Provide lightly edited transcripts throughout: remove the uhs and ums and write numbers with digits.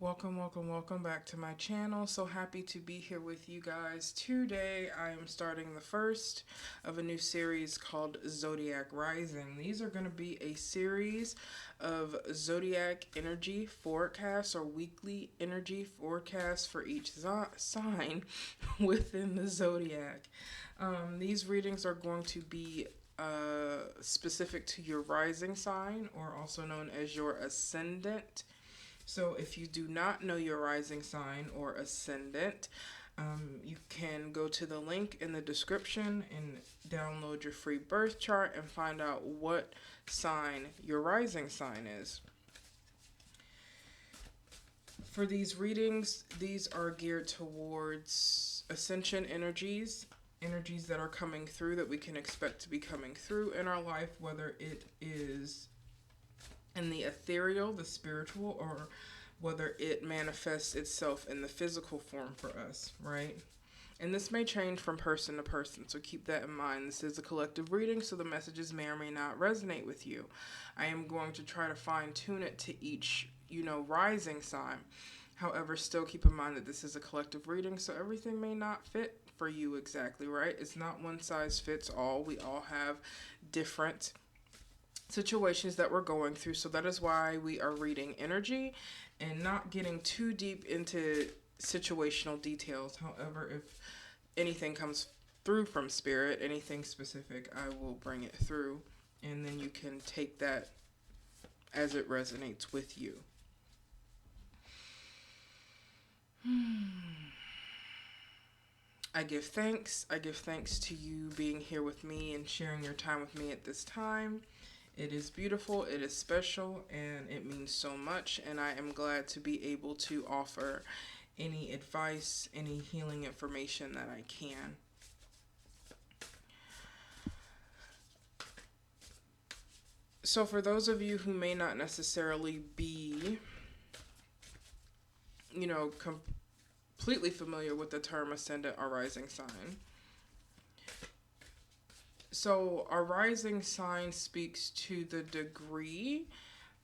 Welcome back to my channel. So happy to be here with you guys. Today I am starting the first of a new series called Zodiac Rising. These are going to be a series of zodiac energy forecasts or weekly energy forecasts for each sign within the zodiac. These readings are going to be specific to your rising sign, or also known as your ascendant. So if you do not know your rising sign or ascendant, you can go to the link in the description and download your free birth chart and find out what sign your rising sign is. For these readings, these are geared towards ascension energies, energies that are coming through that we can expect to be coming through in our life, whether it is in the ethereal, the spiritual, or whether it manifests itself in the physical form for us, right? And this may change from person to person, so keep that in mind. This is a collective reading, so the messages may or may not resonate with you. I am going to try to fine-tune it to each, rising sign. However, still keep in mind that this is a collective reading, so everything may not fit for you exactly, right? It's not one size fits all. We all have different situations that we're going through, so that is why we are reading energy and not getting too deep into situational details. However, if anything comes through from spirit, anything specific, I will bring it through, and then you can take that as it resonates with you. I give thanks to you being here with me and sharing your time with me at this time. It is beautiful, it is special, and it means so much, and I am glad to be able to offer any advice, any healing information that I can. So for those of you who may not necessarily be, completely familiar with the term ascendant or rising sign, so our rising sign speaks to the degree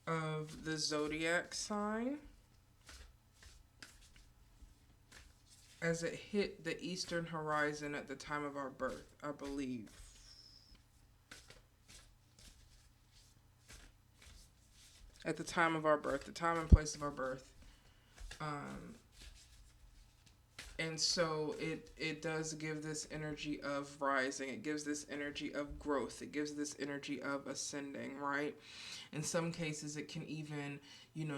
of the zodiac sign as it hit the eastern horizon at the time of our birth, I believe. At the time of our birth, the time and place of our birth. And so it does give this energy of rising. It gives this energy of growth. It gives this energy of ascending, right? In some cases, it can even,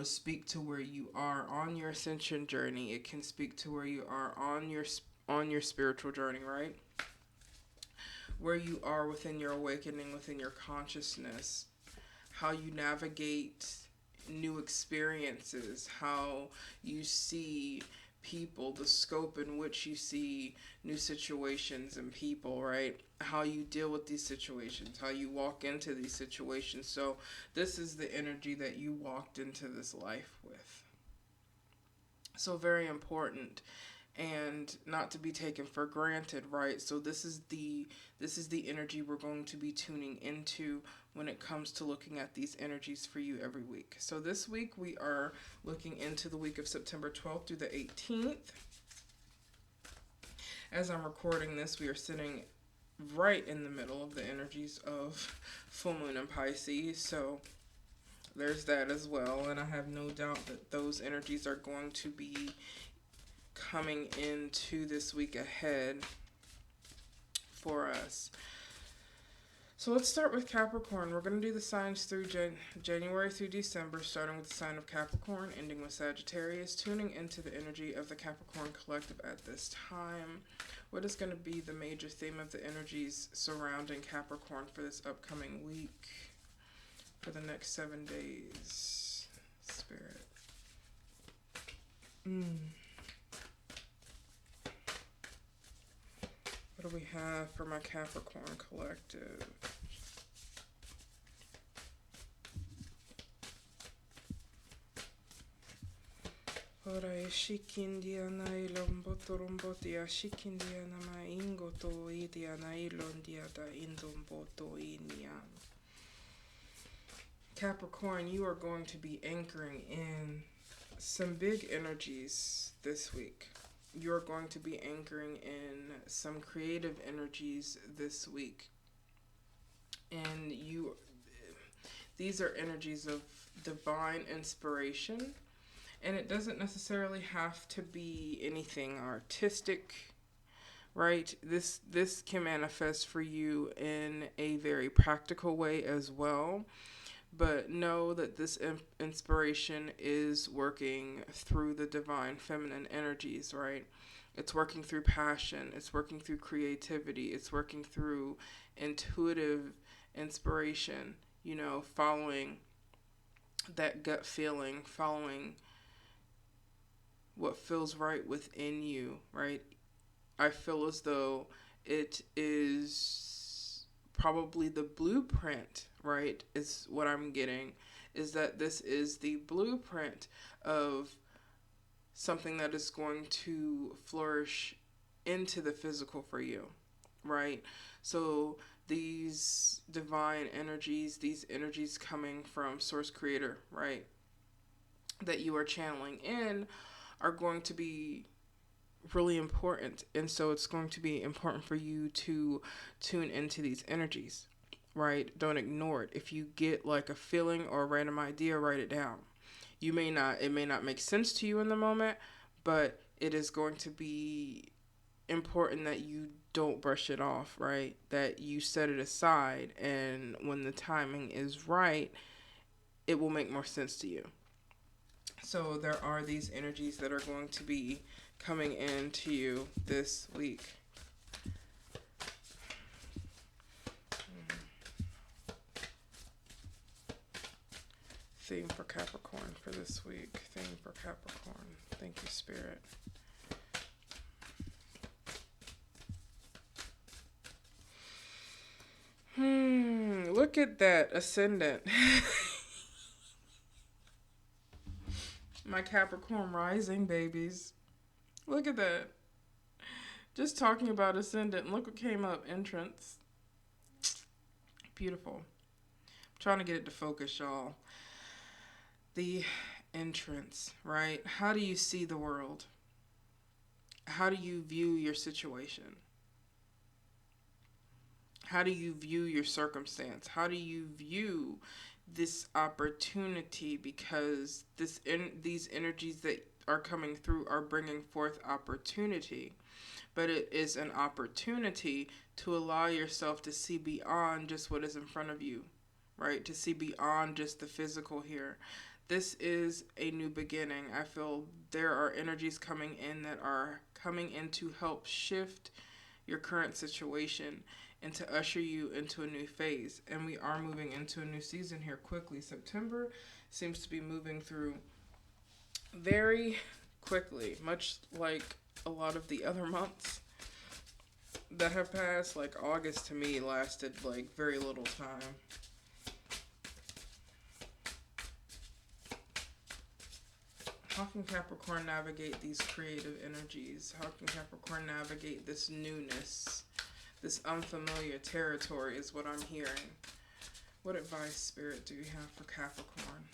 speak to where you are on your ascension journey. It can speak to where you are on your spiritual journey, right? Where you are within your awakening, within your consciousness, how you navigate new experiences, how you see people, the scope in which you see new situations and people, right? How you deal with these situations, how you walk into these situations. So this is the energy that you walked into this life with. So very important and not to be taken for granted, right? So this is the energy we're going to be tuning into when it comes to looking at these energies for you every week. So this week we are looking into the week of September 12th through the 18th. As I'm recording this, we are sitting right in the middle of the energies of full moon and Pisces. So there's that as well. And I have no doubt that those energies are going to be coming into this week ahead for us. So let's start with Capricorn. We're going to do the signs through January through December, starting with the sign of Capricorn, ending with Sagittarius, tuning into the energy of the Capricorn collective at this time. What is going to be the major theme of the energies surrounding Capricorn for this upcoming week, for the next 7 days? Spirit. What do we have for my Capricorn collective? Ora shikindia nailon botorombotia shikindia nama ingoto idia nailon diata indon boto inian. Capricorn, you are going to be anchoring in some big energies this week. You're going to be anchoring in some creative energies this week. And these are energies of divine inspiration. And it doesn't necessarily have to be anything artistic, right? This can manifest for you in a very practical way as well. But know that this inspiration is working through the divine feminine energies, right? It's working through passion. It's working through creativity. It's working through intuitive inspiration, following that gut feeling, following what feels right within you, right? I feel as though it is probably the blueprint, right? Is what I'm getting, is that this is the blueprint of something that is going to flourish into the physical for you, right? So these divine energies, these energies coming from Source Creator, right, that you are channeling in are going to be really important. And so it's going to be important for you to tune into these energies, right? Don't ignore it. If you get like a feeling or a random idea, write it down. It may not make sense to you in the moment, but it is going to be important that you don't brush it off, right? That you set it aside, and when the timing is right, it will make more sense to you. So there are these energies that are going to be coming into you this week. Theme for Capricorn for this week. Theme for Capricorn. Thank you, Spirit. Look at that, Ascendant. My Capricorn rising, babies. Look at that. Just talking about Ascendant. Look what came up. Entrance. Beautiful. I'm trying to get it to focus, y'all. The entrance, right? How do you see the world? How do you view your situation? How do you view your circumstance? How do you view this opportunity? Because these energies that are coming through are bringing forth opportunity. But it is an opportunity to allow yourself to see beyond just what is in front of you, right? To see beyond just the physical here. This is a new beginning. I feel there are energies coming in that are coming in to help shift your current situation and to usher you into a new phase. And we are moving into a new season here quickly. September seems to be moving through very quickly, much like a lot of the other months that have passed. Like August to me lasted like very little time. How can Capricorn navigate these creative energies? How can Capricorn navigate this newness? This unfamiliar territory is what I'm hearing. What advice, Spirit, do you have for Capricorn?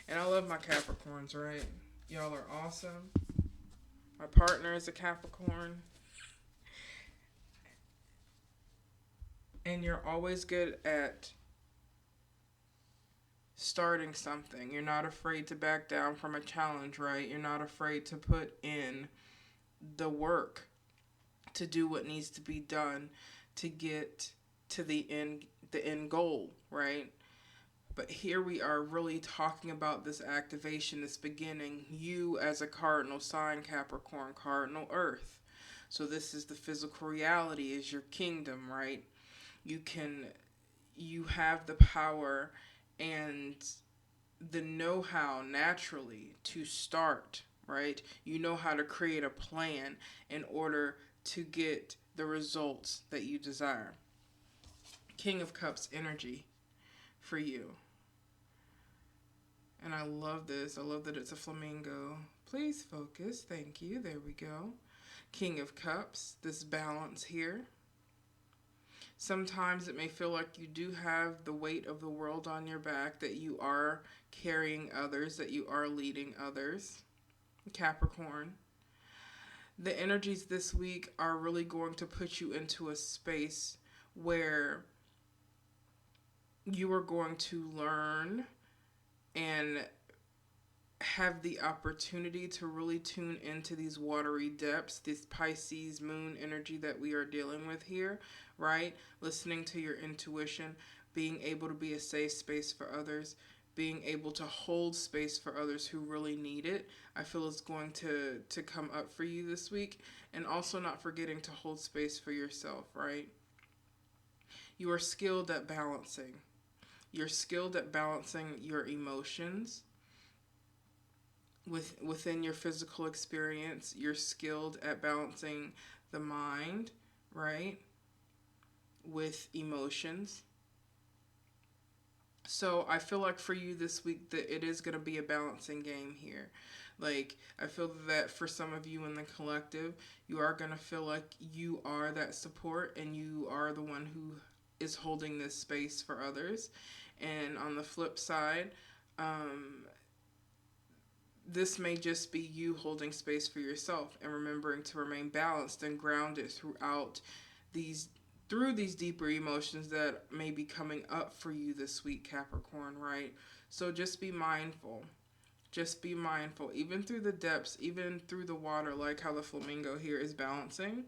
And I love my Capricorns, right? Y'all are awesome. My partner is a Capricorn. And you're always good at starting something. You're not afraid to back down from a challenge, right? You're not afraid to put in the work to do what needs to be done to get to the end goal, right? But here we are really talking about this activation, this beginning. You as a cardinal sign, Capricorn, cardinal earth. So this is the physical reality, is your kingdom, right? You have the power and the know-how naturally to start, right? You know how to create a plan in order to get the results that you desire. King of Cups energy for you. And I love this. I love that it's a flamingo. Please focus. Thank you. There we go. King of Cups. This balance here. Sometimes it may feel like you do have the weight of the world on your back, that you are carrying others, that you are leading others. Capricorn. The energies this week are really going to put you into a space where you are going to learn and have the opportunity to really tune into these watery depths, this Pisces moon energy that we are dealing with here, right? Listening to your intuition, being able to be a safe space for others, being able to hold space for others who really need it. I feel it's going to come up for you this week. And also not forgetting to hold space for yourself, right? You are skilled at balancing. You're skilled at balancing your emotions within your physical experience. You're skilled at balancing the mind, right, with emotions. So I feel like for you this week that it is going to be a balancing game here. Like, I feel that for some of you in the collective, you are going to feel like you are that support and you are the one who is holding this space for others. And on the flip side, this may just be you holding space for yourself and remembering to remain balanced and grounded through these deeper emotions that may be coming up for you this week, Capricorn, right? So just be mindful. Just be mindful. Even through the depths, even through the water, like how the flamingo here is balancing.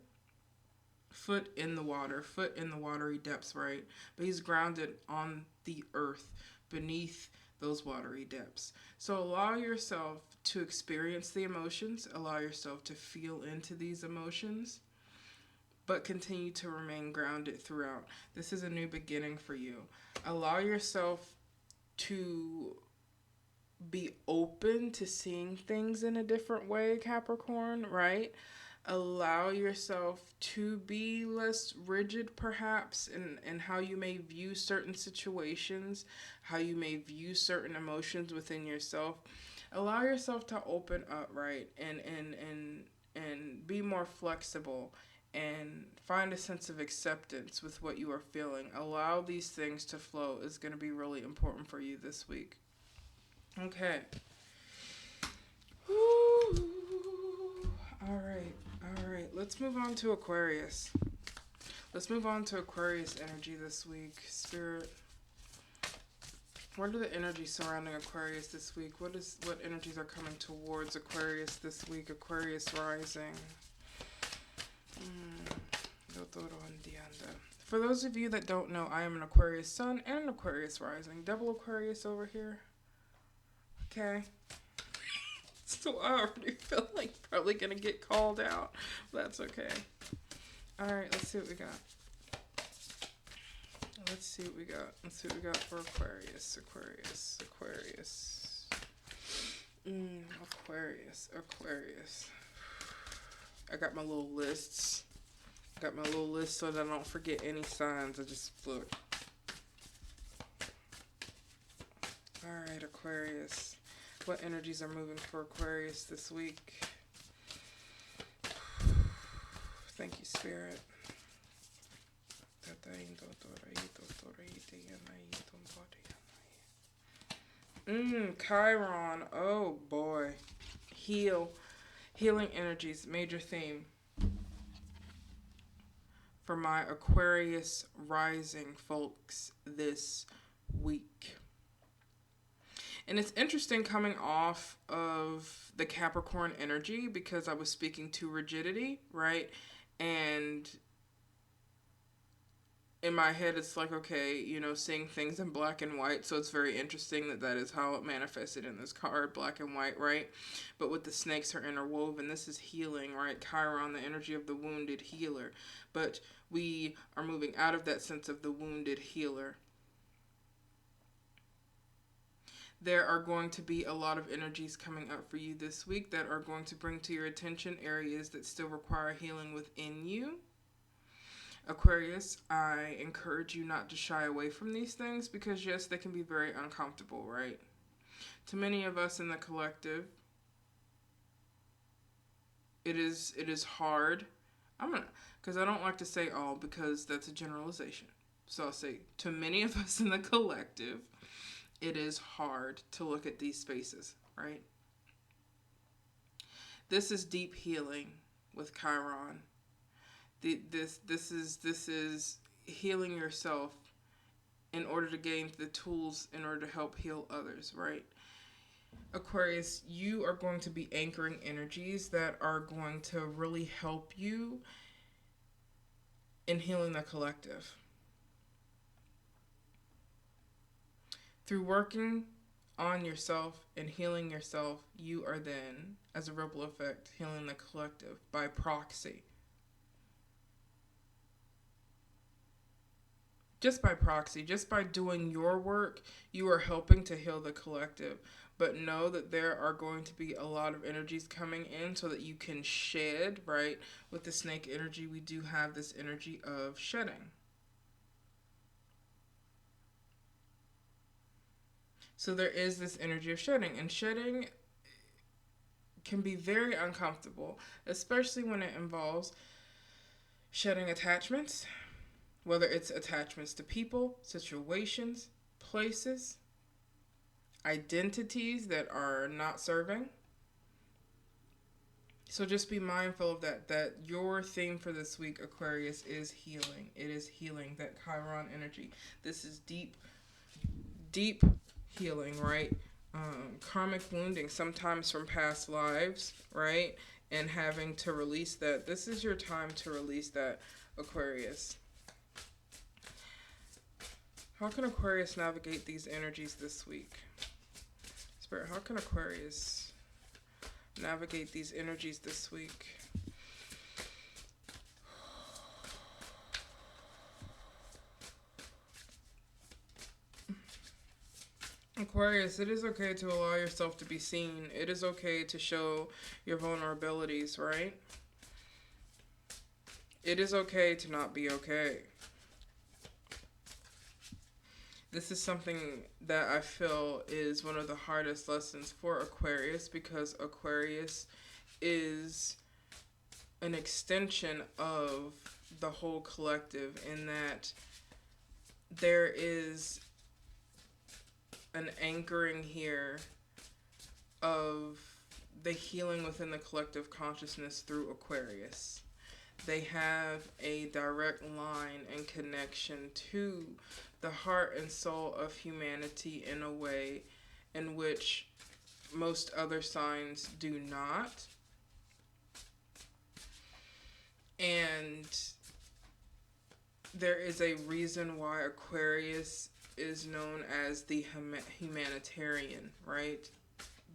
Foot in the water, foot in the watery depths, right? But he's grounded on the earth beneath those watery depths. So allow yourself to experience the emotions, allow yourself to feel into these emotions, but continue to remain grounded throughout. This is a new beginning for you. Allow yourself to be open to seeing things in a different way, Capricorn, right? Allow yourself to be less rigid, perhaps, in how you may view certain situations, how you may view certain emotions within yourself. Allow yourself to open up, right? And be more flexible and find a sense of acceptance with what you are feeling. Allow these things to flow is going to be really important for you this week. Okay. Woo. All right. Let's move on to Aquarius. Let's move on to Aquarius energy this week. Spirit, what are the energies surrounding Aquarius this week? What energies are coming towards Aquarius this week? Aquarius rising. For those of you that don't know, I am an Aquarius sun and an Aquarius rising. Double Aquarius over here. Okay. So I already feel like probably going to get called out. That's okay. Alright, let's see what we got. Let's see what we got for Aquarius. Aquarius. I got my little lists. So that I don't forget any signs. I just look. Alright, Aquarius. What energies are moving for Aquarius this week? Thank you, Spirit. Chiron. Oh boy. Healing energies, major theme for my Aquarius rising folks this week. And it's interesting coming off of the Capricorn energy because I was speaking to rigidity, right? And in my head, it's like, okay, seeing things in black and white. So it's very interesting that is how it manifested in this card, black and white, right? But with the snakes are interwoven. This is healing, right? Chiron, the energy of the wounded healer. But we are moving out of that sense of the wounded healer. There are going to be a lot of energies coming up for you this week that are going to bring to your attention areas that still require healing within you. Aquarius, I encourage you not to shy away from these things because, yes, they can be very uncomfortable, right? To many of us in the collective, it is hard Because I don't like to say all, because that's a generalization. So I'll say, to many of us in the collective, it is hard to look at these spaces, right? This is deep healing with Chiron. This is healing yourself in order to gain the tools in order to help heal others, right? Aquarius, you are going to be anchoring energies that are going to really help you in healing the collective. Through working on yourself and healing yourself, you are then, as a ripple effect, healing the collective by proxy. Just by proxy, just by doing your work, you are helping to heal the collective. But know that there are going to be a lot of energies coming in so that you can shed, right? With the snake energy, we do have this energy of shedding. So there is this energy of shedding, and shedding can be very uncomfortable, especially when it involves shedding attachments, whether it's attachments to people, situations, places, identities that are not serving. So just be mindful of that your theme for this week, Aquarius, is healing. It is healing, that Chiron energy. This is deep healing, right? Karmic wounding, sometimes from past lives, right? And having to release that. This is your time to release that, Aquarius. How can Aquarius navigate these energies this week? Spirit, how can Aquarius navigate these energies this week? Aquarius, it is okay to allow yourself to be seen. It is okay to show your vulnerabilities, right? It is okay to not be okay. This is something that I feel is one of the hardest lessons for Aquarius, because Aquarius is an extension of the whole collective, in that there is an anchoring here of the healing within the collective consciousness through Aquarius. They have a direct line and connection to the heart and soul of humanity in a way in which most other signs do not. And there is a reason why Aquarius is known as the humanitarian, right?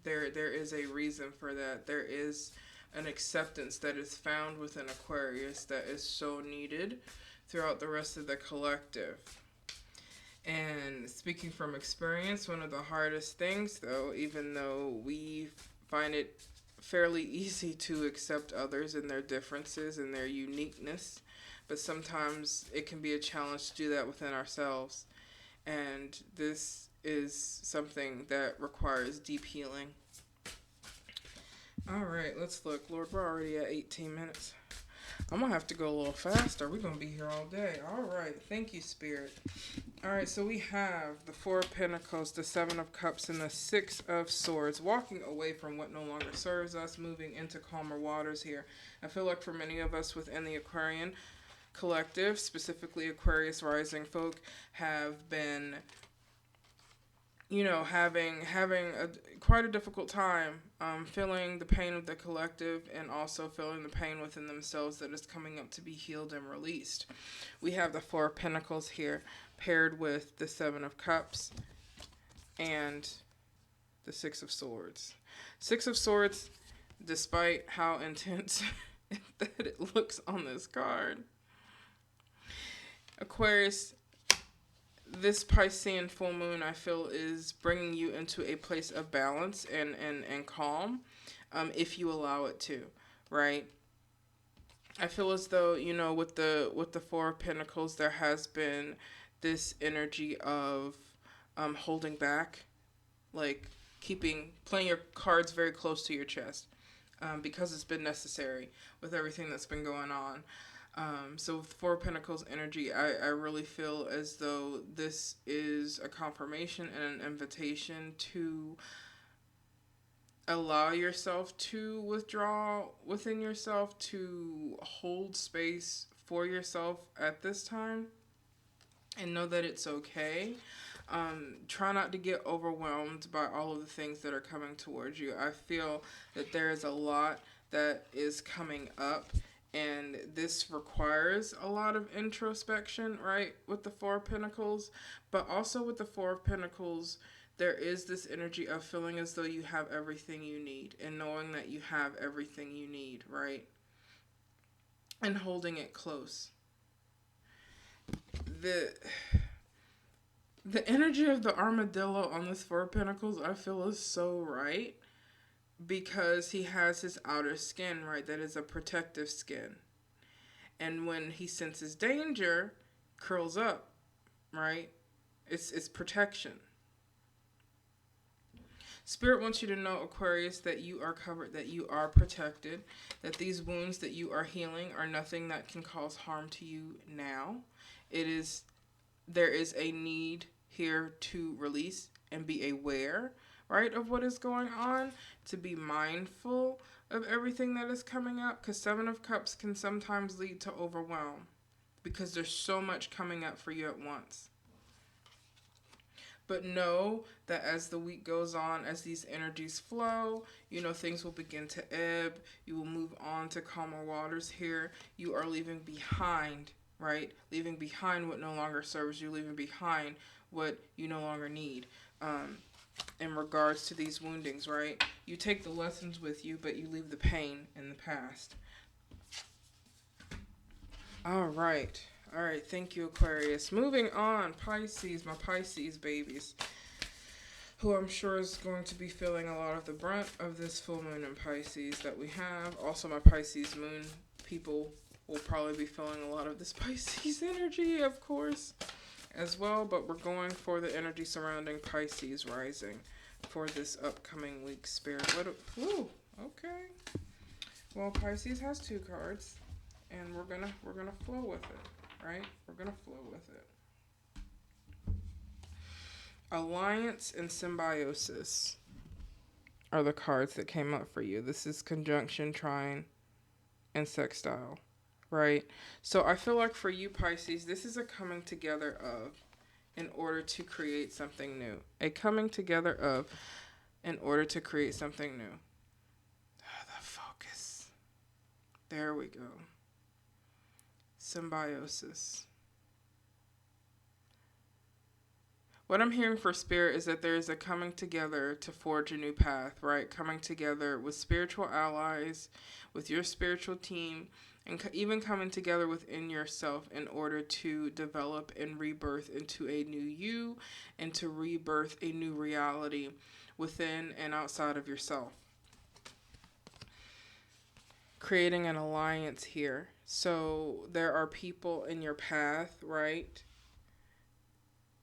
There is a reason for that. There is an acceptance that is found within Aquarius that is so needed throughout the rest of the collective. And speaking from experience, one of the hardest things, though, even though we find it fairly easy to accept others and their differences and their uniqueness, but sometimes it can be a challenge to do that within ourselves. And this is something that requires deep healing. All right, let's look. Lord, we're already at 18 minutes. I'm going to have to go a little faster. We're going to be here all day. All right, thank you, Spirit. All right, so we have the Four of Pentacles, the Seven of Cups, and the Six of Swords, walking away from what no longer serves us, moving into calmer waters here. I feel like for many of us within the Aquarian collective, specifically Aquarius rising folk, have been, you know, having quite a difficult time feeling the pain of the collective, and also feeling the pain within themselves that is coming up to be healed and released. We have the Four of Pentacles here, paired with the Seven of Cups and the Six of Swords. Six of Swords, despite how intense that it looks on this card, Aquarius, this Piscean full moon, I feel, is bringing you into a place of balance and calm, if you allow it to, right? I feel as though, you know, with the Four of Pentacles, there has been this energy of holding back, like playing your cards very close to your chest. because it's been necessary with everything that's been going on. So with Four of Pentacles energy, I really feel as though this is a confirmation and an invitation to allow yourself to withdraw within yourself, to hold space for yourself at this time, and know that it's okay. Try not to get overwhelmed by all of the things that are coming towards you. I feel that there is a lot that is coming up, and this requires a lot of introspection, right, with the Four of Pentacles. But also with the Four of Pentacles, there is this energy of feeling as though you have everything you need, and knowing that you have everything you need, right? And holding it close. The energy of the armadillo on this Four of Pentacles, I feel, is so right, because he has his outer skin, right? That is a protective skin. And when he senses danger, curls up, right? It's protection. Spirit wants you to know, Aquarius, that you are covered, that you are protected, that these wounds that you are healing are nothing that can cause harm to you now. There is a need here to release and be aware, right, of what is going on, to be mindful of everything that is coming up, because Seven of Cups can sometimes lead to overwhelm because there's so much coming up for you at once. But know that as the week goes on, as these energies flow, you know, things will begin to ebb. You will move on to calmer waters here. You are leaving behind, right? Leaving behind what no longer serves you, leaving behind what you no longer need. In regards to these woundings, right? You take the lessons with you, but you leave the pain in the past. All right. All right, thank you, Aquarius. Moving on, Pisces, my Pisces babies, who I'm sure is going to be feeling a lot of the brunt of this full moon in Pisces that we have. Also, my Pisces moon people will probably be feeling a lot of this Pisces energy, of course, as well. But we're going for the energy surrounding Pisces rising for this upcoming week, Spirit. Ooh, okay. Well, Pisces has 2 cards, and we're gonna flow with it. Right? We're going to flow with it. Alliance and symbiosis are the cards that came up for you. This is conjunction, trine, and sextile, right? So I feel like for you, Pisces, this is a coming together of in order to create something new. A coming together of in order to create something new. The focus. There we go. Symbiosis. What I'm hearing for Spirit is that there is a coming together to forge a new path, right? Coming together with spiritual allies, with your spiritual team, and even coming together within yourself in order to develop and rebirth into a new you, and to rebirth a new reality within and outside of yourself. Creating an alliance here. So there are people in your path, right?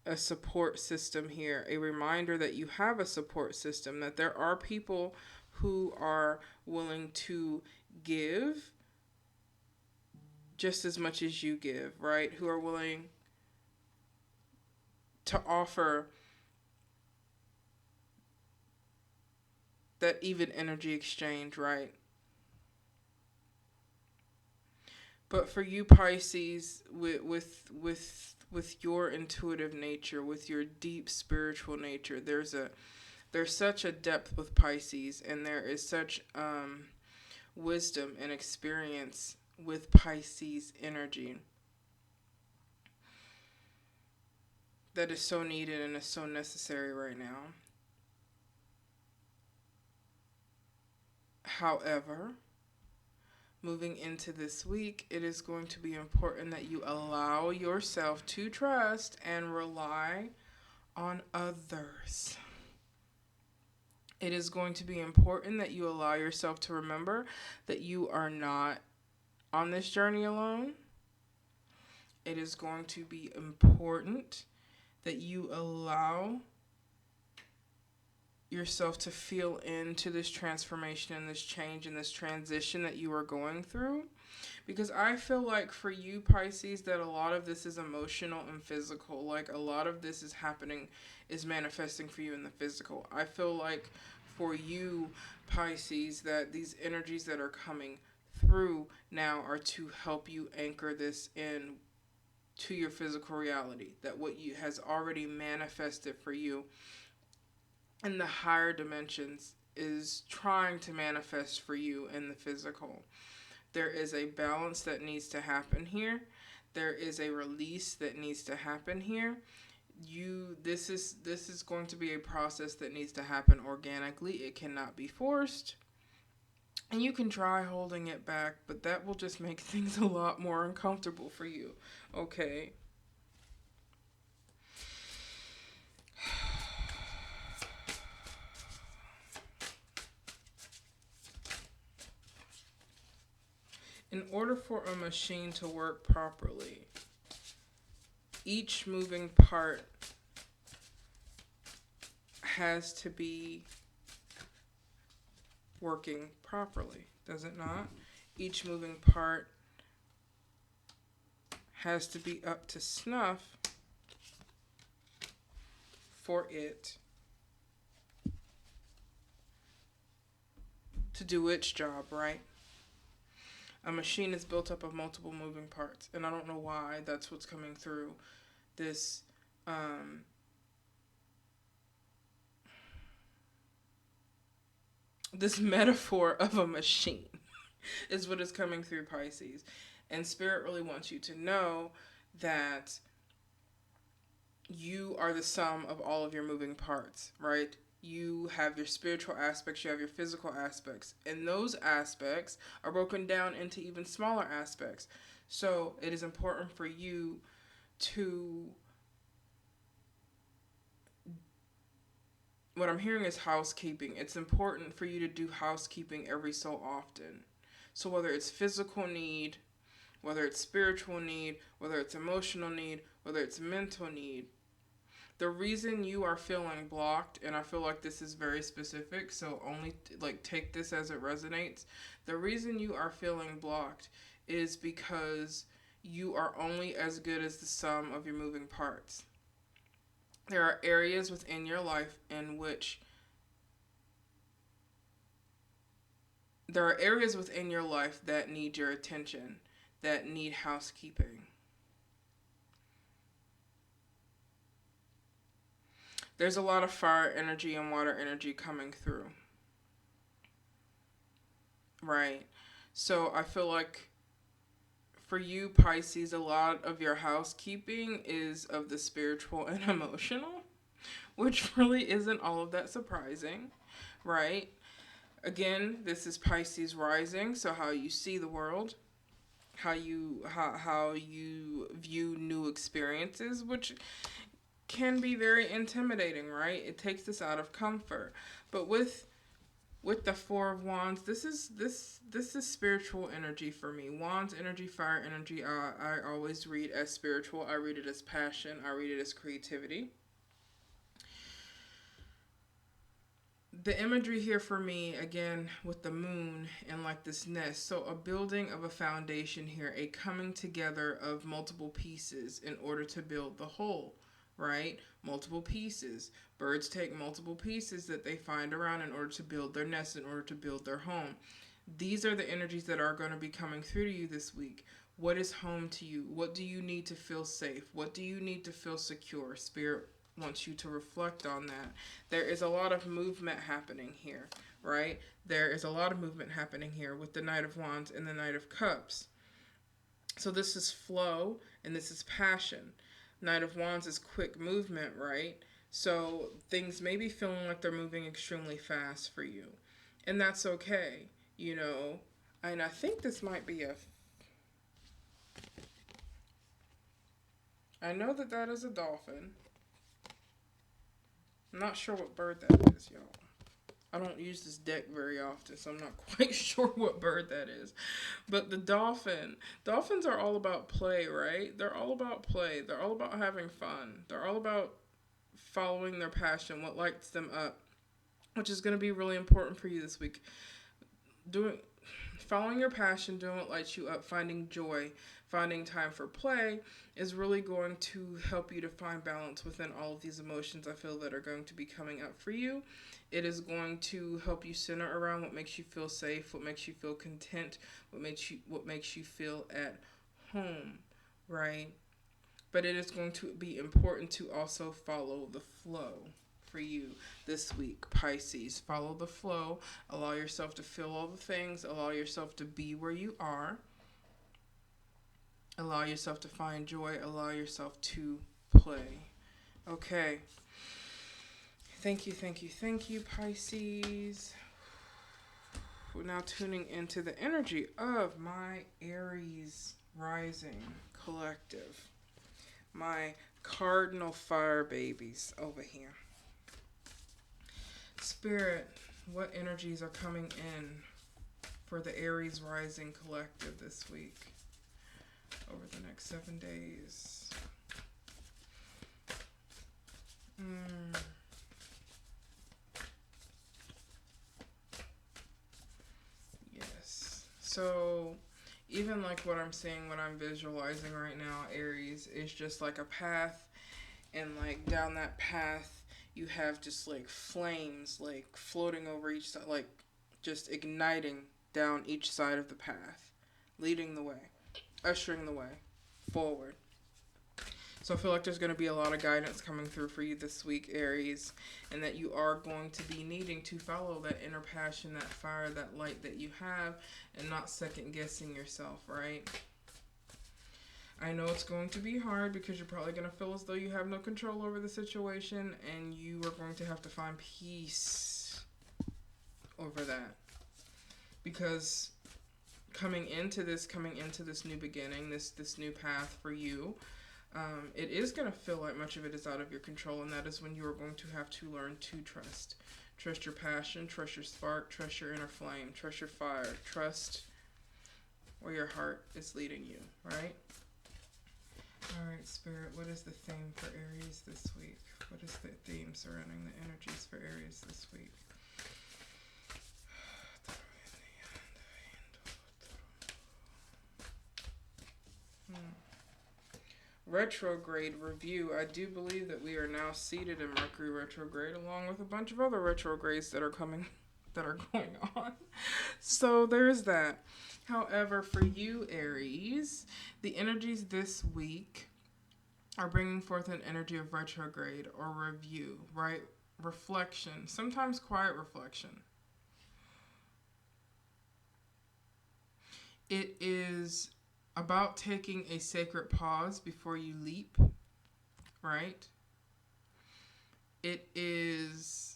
A support system here. A reminder that you have a support system, that there are people who are willing to give just as much as you give, right? Who are willing to offer that even energy exchange, right? But for you, Pisces, with your intuitive nature, with your deep spiritual nature, there's such a depth with Pisces, and there is such wisdom and experience with Pisces energy that is so needed and is so necessary right now. However, moving into this week, it is going to be important that you allow yourself to trust and rely on others. It is going to be important that you allow yourself to remember that you are not on this journey alone. It is going to be important that you allow yourself to feel into this transformation and this change and this transition that you are going through. Because I feel like for you, Pisces, that a lot of this is emotional and physical. Like a lot of this is happening, is manifesting for you in the physical. I feel like for you, Pisces, that these energies that are coming through now are to help you anchor this in to your physical reality. That what you has already manifested for you in the higher dimensions is trying to manifest for you in the physical. There is a balance that needs to happen here. There is a release that needs to happen here. This is going to be a process that needs to happen organically. It cannot be forced. And you can try holding it back, but that will just make things a lot more uncomfortable for you. Okay. In order for a machine to work properly, each moving part has to be working properly, does it not? Each moving part has to be up to snuff for it to do its job, right? A machine is built up of multiple moving parts, and I don't know why that's what's coming through this this metaphor of a machine is what is coming through, Pisces. And Spirit really wants you to know that you are the sum of all of your moving parts, right? You have your spiritual aspects, you have your physical aspects, and those aspects are broken down into even smaller aspects. So it is important for you to, what I'm hearing is housekeeping. It's important for you to do housekeeping every so often. So whether it's physical need, whether it's spiritual need, whether it's emotional need, whether it's mental need, the reason you are feeling blocked, and I feel like this is very specific, so only take this as it resonates. The reason you are feeling blocked is because you are only as good as the sum of your moving parts. There are areas within your life in which that need your attention, that need housekeeping. There's a lot of fire energy and water energy coming through. Right. So I feel like for you, Pisces, a lot of your housekeeping is of the spiritual and emotional, which really isn't all of that surprising, right? Again, this is Pisces rising, so how you see the world, how you view new experiences, which can be very intimidating, right? It takes us out of comfort. But with the Four of Wands, this is spiritual energy for me. Wands energy, fire energy, I always read as spiritual. I read it as passion. I read it as creativity. The imagery here for me, again, with the moon and like this nest. So a building of a foundation here, a coming together of multiple pieces in order to build the whole, right? Multiple pieces. Birds take multiple pieces that they find around in order to build their nest, in order to build their home. These are the energies that are going to be coming through to you this week. What is home to you? What do you need to feel safe? What do you need to feel secure? Spirit wants you to reflect on that. There is a lot of movement happening here, right? There is a lot of movement happening here with the Knight of Wands and the Knight of Cups. So this is flow and this is passion. Knight of Wands is quick movement, right? So things may be feeling like they're moving extremely fast for you. And that's okay, you know. And I think this might be I know that is a dolphin. I'm not sure what bird that is, y'all. I don't use this deck very often, so I'm not quite sure what bird that is. But the dolphins are all about play, right? They're all about play. They're all about having fun. They're all about following their passion, what lights them up. which is going to be really important for you this week. Following your passion, doing what lights you up, finding joy, finding time for play is really going to help you to find balance within all of these emotions I feel that are going to be coming up for you. It is going to help you center around what makes you feel safe, what makes you feel content, what makes you feel at home, right? But it is going to be important to also follow the flow for you this week, Pisces. Follow the flow. Allow yourself to feel all the things. Allow yourself to be where you are. Allow yourself to find joy. Allow yourself to play. Okay. Thank you, Pisces. We're now tuning into the energy of my Aries rising collective. My cardinal fire babies over here. Spirit, what energies are coming in for the Aries rising collective this week over the next 7 days? Yes. So even like what I'm seeing, what I'm visualizing right now, Aries, is just like a path, and like down that path you have just like flames like floating over each side, like just igniting down each side of the path, leading the way, ushering the way forward. So I feel like there's going to be a lot of guidance coming through for you this week, Aries, and that you are going to be needing to follow that inner passion, that fire, that light that you have, and not second guessing yourself, right? I know it's going to be hard because you're probably going to feel as though you have no control over the situation, and you are going to have to find peace over that. Because coming into this new beginning, this new path for you, it is going to feel like much of it is out of your control, and that is when you are going to have to learn to trust. Trust your passion, trust your spark, trust your inner flame, trust your fire, trust where your heart is leading you, right? All right, Spirit, what is the theme for Aries this week? What is the theme surrounding the energies for Aries this week? Retrograde review. I do believe that we are now seated in Mercury retrograde, along with a bunch of other retrogrades that are going on. So there's that. However, for you, Aries, the energies this week are bringing forth an energy of retrograde or review, right? Reflection, sometimes quiet reflection. It is about taking a sacred pause before you leap, right? It is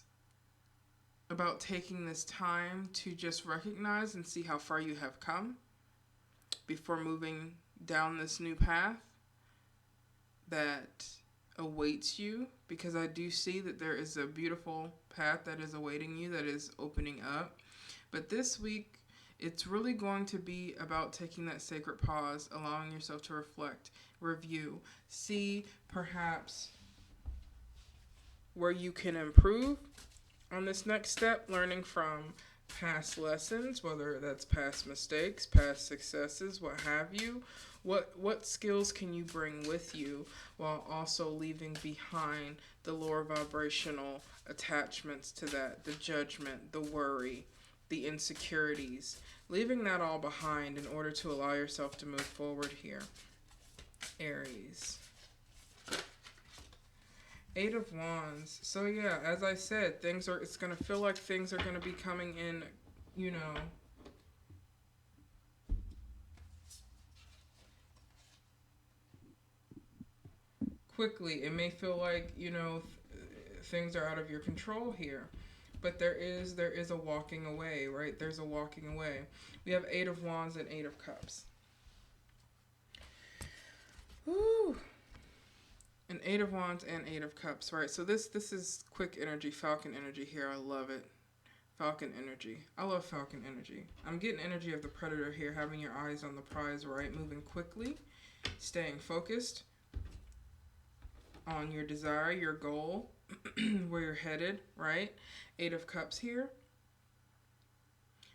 about taking this time to just recognize and see how far you have come before moving down this new path that awaits you, because I do see that there is a beautiful path that is awaiting you, that is opening up. But this week, it's really going to be about taking that sacred pause, allowing yourself to reflect, review, see perhaps where you can improve on this next step, learning from past lessons, whether that's past mistakes, past successes, what have you. What skills can you bring with you while also leaving behind the lower vibrational attachments to that, the judgment, the worry, the insecurities, leaving that all behind in order to allow yourself to move forward here, Aries. 8 of Wands. So yeah, as I said, it's going to feel like things are going to be coming in, quickly. It may feel like, things are out of your control here. But there is a walking away, right? There's a walking away. We have 8 of Wands and 8 of Cups. Woo! An 8 of Wands and 8 of Cups, right? So this is quick energy, Falcon energy here. I love it. Falcon energy. I love Falcon energy. I'm getting energy of the Predator here, having your eyes on the prize, right? Moving quickly, staying focused on your desire, your goal, where you're headed, right? Eight of Cups here.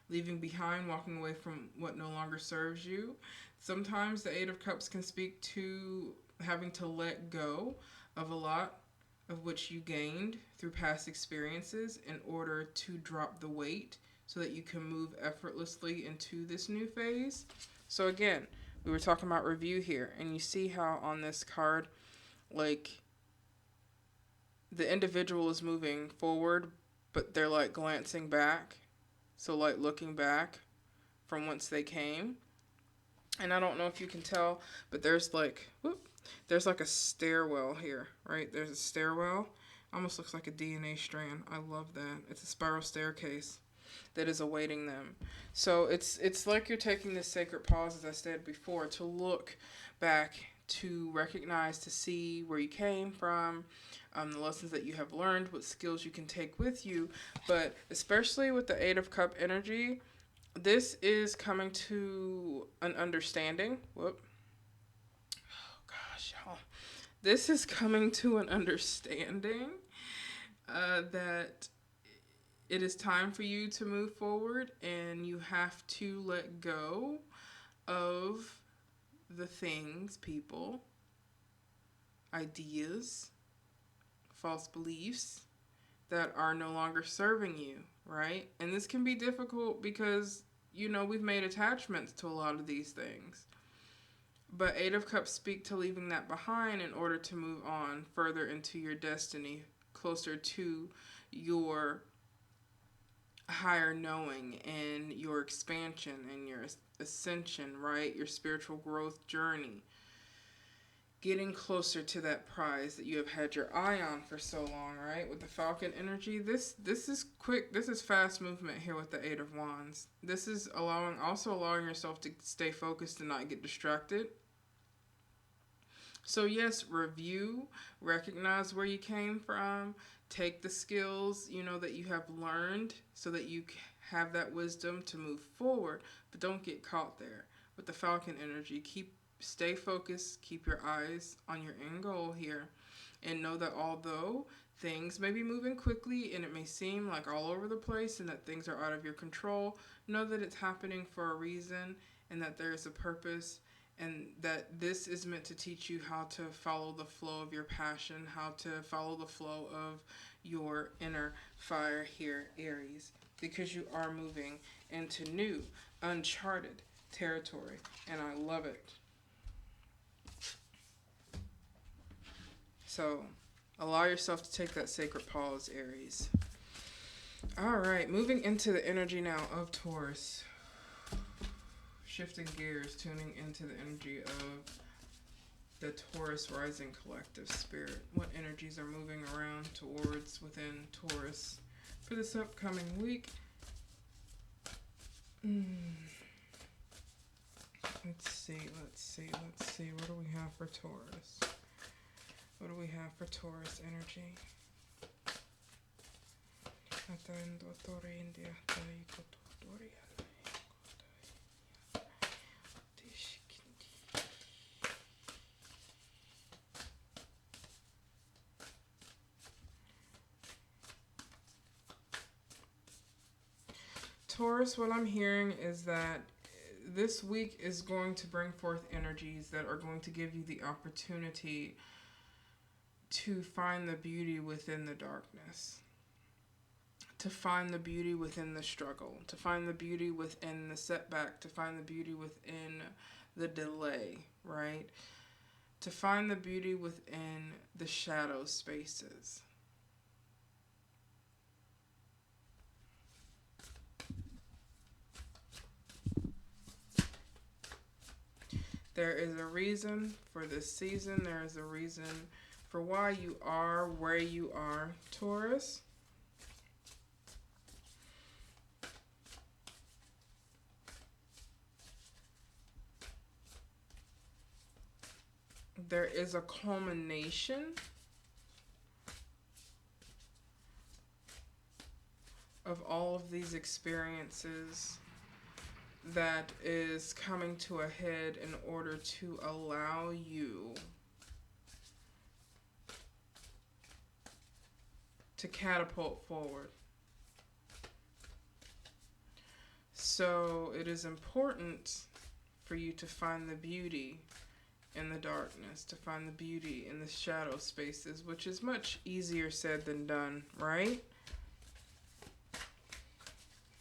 Leaving behind, walking away from what no longer serves you. Sometimes the Eight of Cups can speak to having to let go of a lot of which you gained through past experiences in order to drop the weight so that you can move effortlessly into this new phase. So again, we were talking about review here, and you see how on this card, like, the individual is moving forward, but they're like glancing back. So like looking back from whence they came. And I don't know if you can tell, but there's like a stairwell here, right? There's a stairwell. Almost looks like a DNA strand. I love that. It's a spiral staircase that is awaiting them. So it's like you're taking this sacred pause, as I said before, to look back, to recognize, to see where you came from, the lessons that you have learned, what skills you can take with you. But especially with the Eight of Cup energy, this is coming to an understanding. Whoop. Oh gosh, y'all. This is coming to an understanding that it is time for you to move forward, and you have to let go of the things, people, ideas, false beliefs that are no longer serving you, right? And this can be difficult because, you know, we've made attachments to a lot of these things. But Eight of Cups speak to leaving that behind in order to move on further into your destiny, closer to your higher knowing and your expansion and your ascension, right? Your spiritual growth journey. Getting closer to that prize that you have had your eye on for so long, right? With the Falcon energy, this is quick. This is fast movement here with the Eight of Wands. This is also allowing yourself to stay focused and not get distracted. So yes, review, recognize where you came from, take the skills, you know, that you have learned so that you have that wisdom to move forward, but don't get caught there. With the Falcon energy, stay focused, keep your eyes on your end goal here, and know that although things may be moving quickly and it may seem like all over the place and that things are out of your control, know that it's happening for a reason and that there is a purpose, and that this is meant to teach you how to follow the flow of your passion, how to follow the flow of your inner fire here, Aries, because you are moving into new, uncharted territory, and I love it. So, allow yourself to take that sacred pause, Aries. All right, moving into the energy now of Taurus. Shifting gears, tuning into the energy of the Taurus rising collective spirit. What energies are moving around towards within Taurus for this upcoming week? Let's see. What do we have for Taurus? What do we have for Taurus energy? Taurus, what I'm hearing is that this week is going to bring forth energies that are going to give you the opportunity to find the beauty within the darkness, to find the beauty within the struggle, to find the beauty within the setback, to find the beauty within the delay, right? To find the beauty within the shadow spaces. There is a reason for this season. There is a reason for why you are where you are, Taurus. There is a culmination of all of these experiences that is coming to a head in order to allow you to catapult forward. So it is important for you to find the beauty in the darkness, to find the beauty in the shadow spaces, which is much easier said than done, right?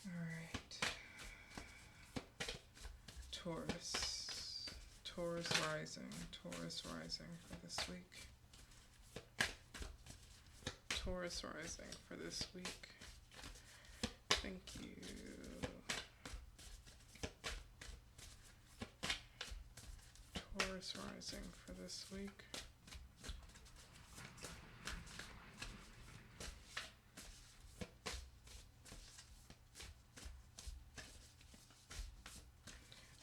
Alright. Taurus. Taurus rising for this week. Taurus rising for this week. Thank you. Taurus rising for this week.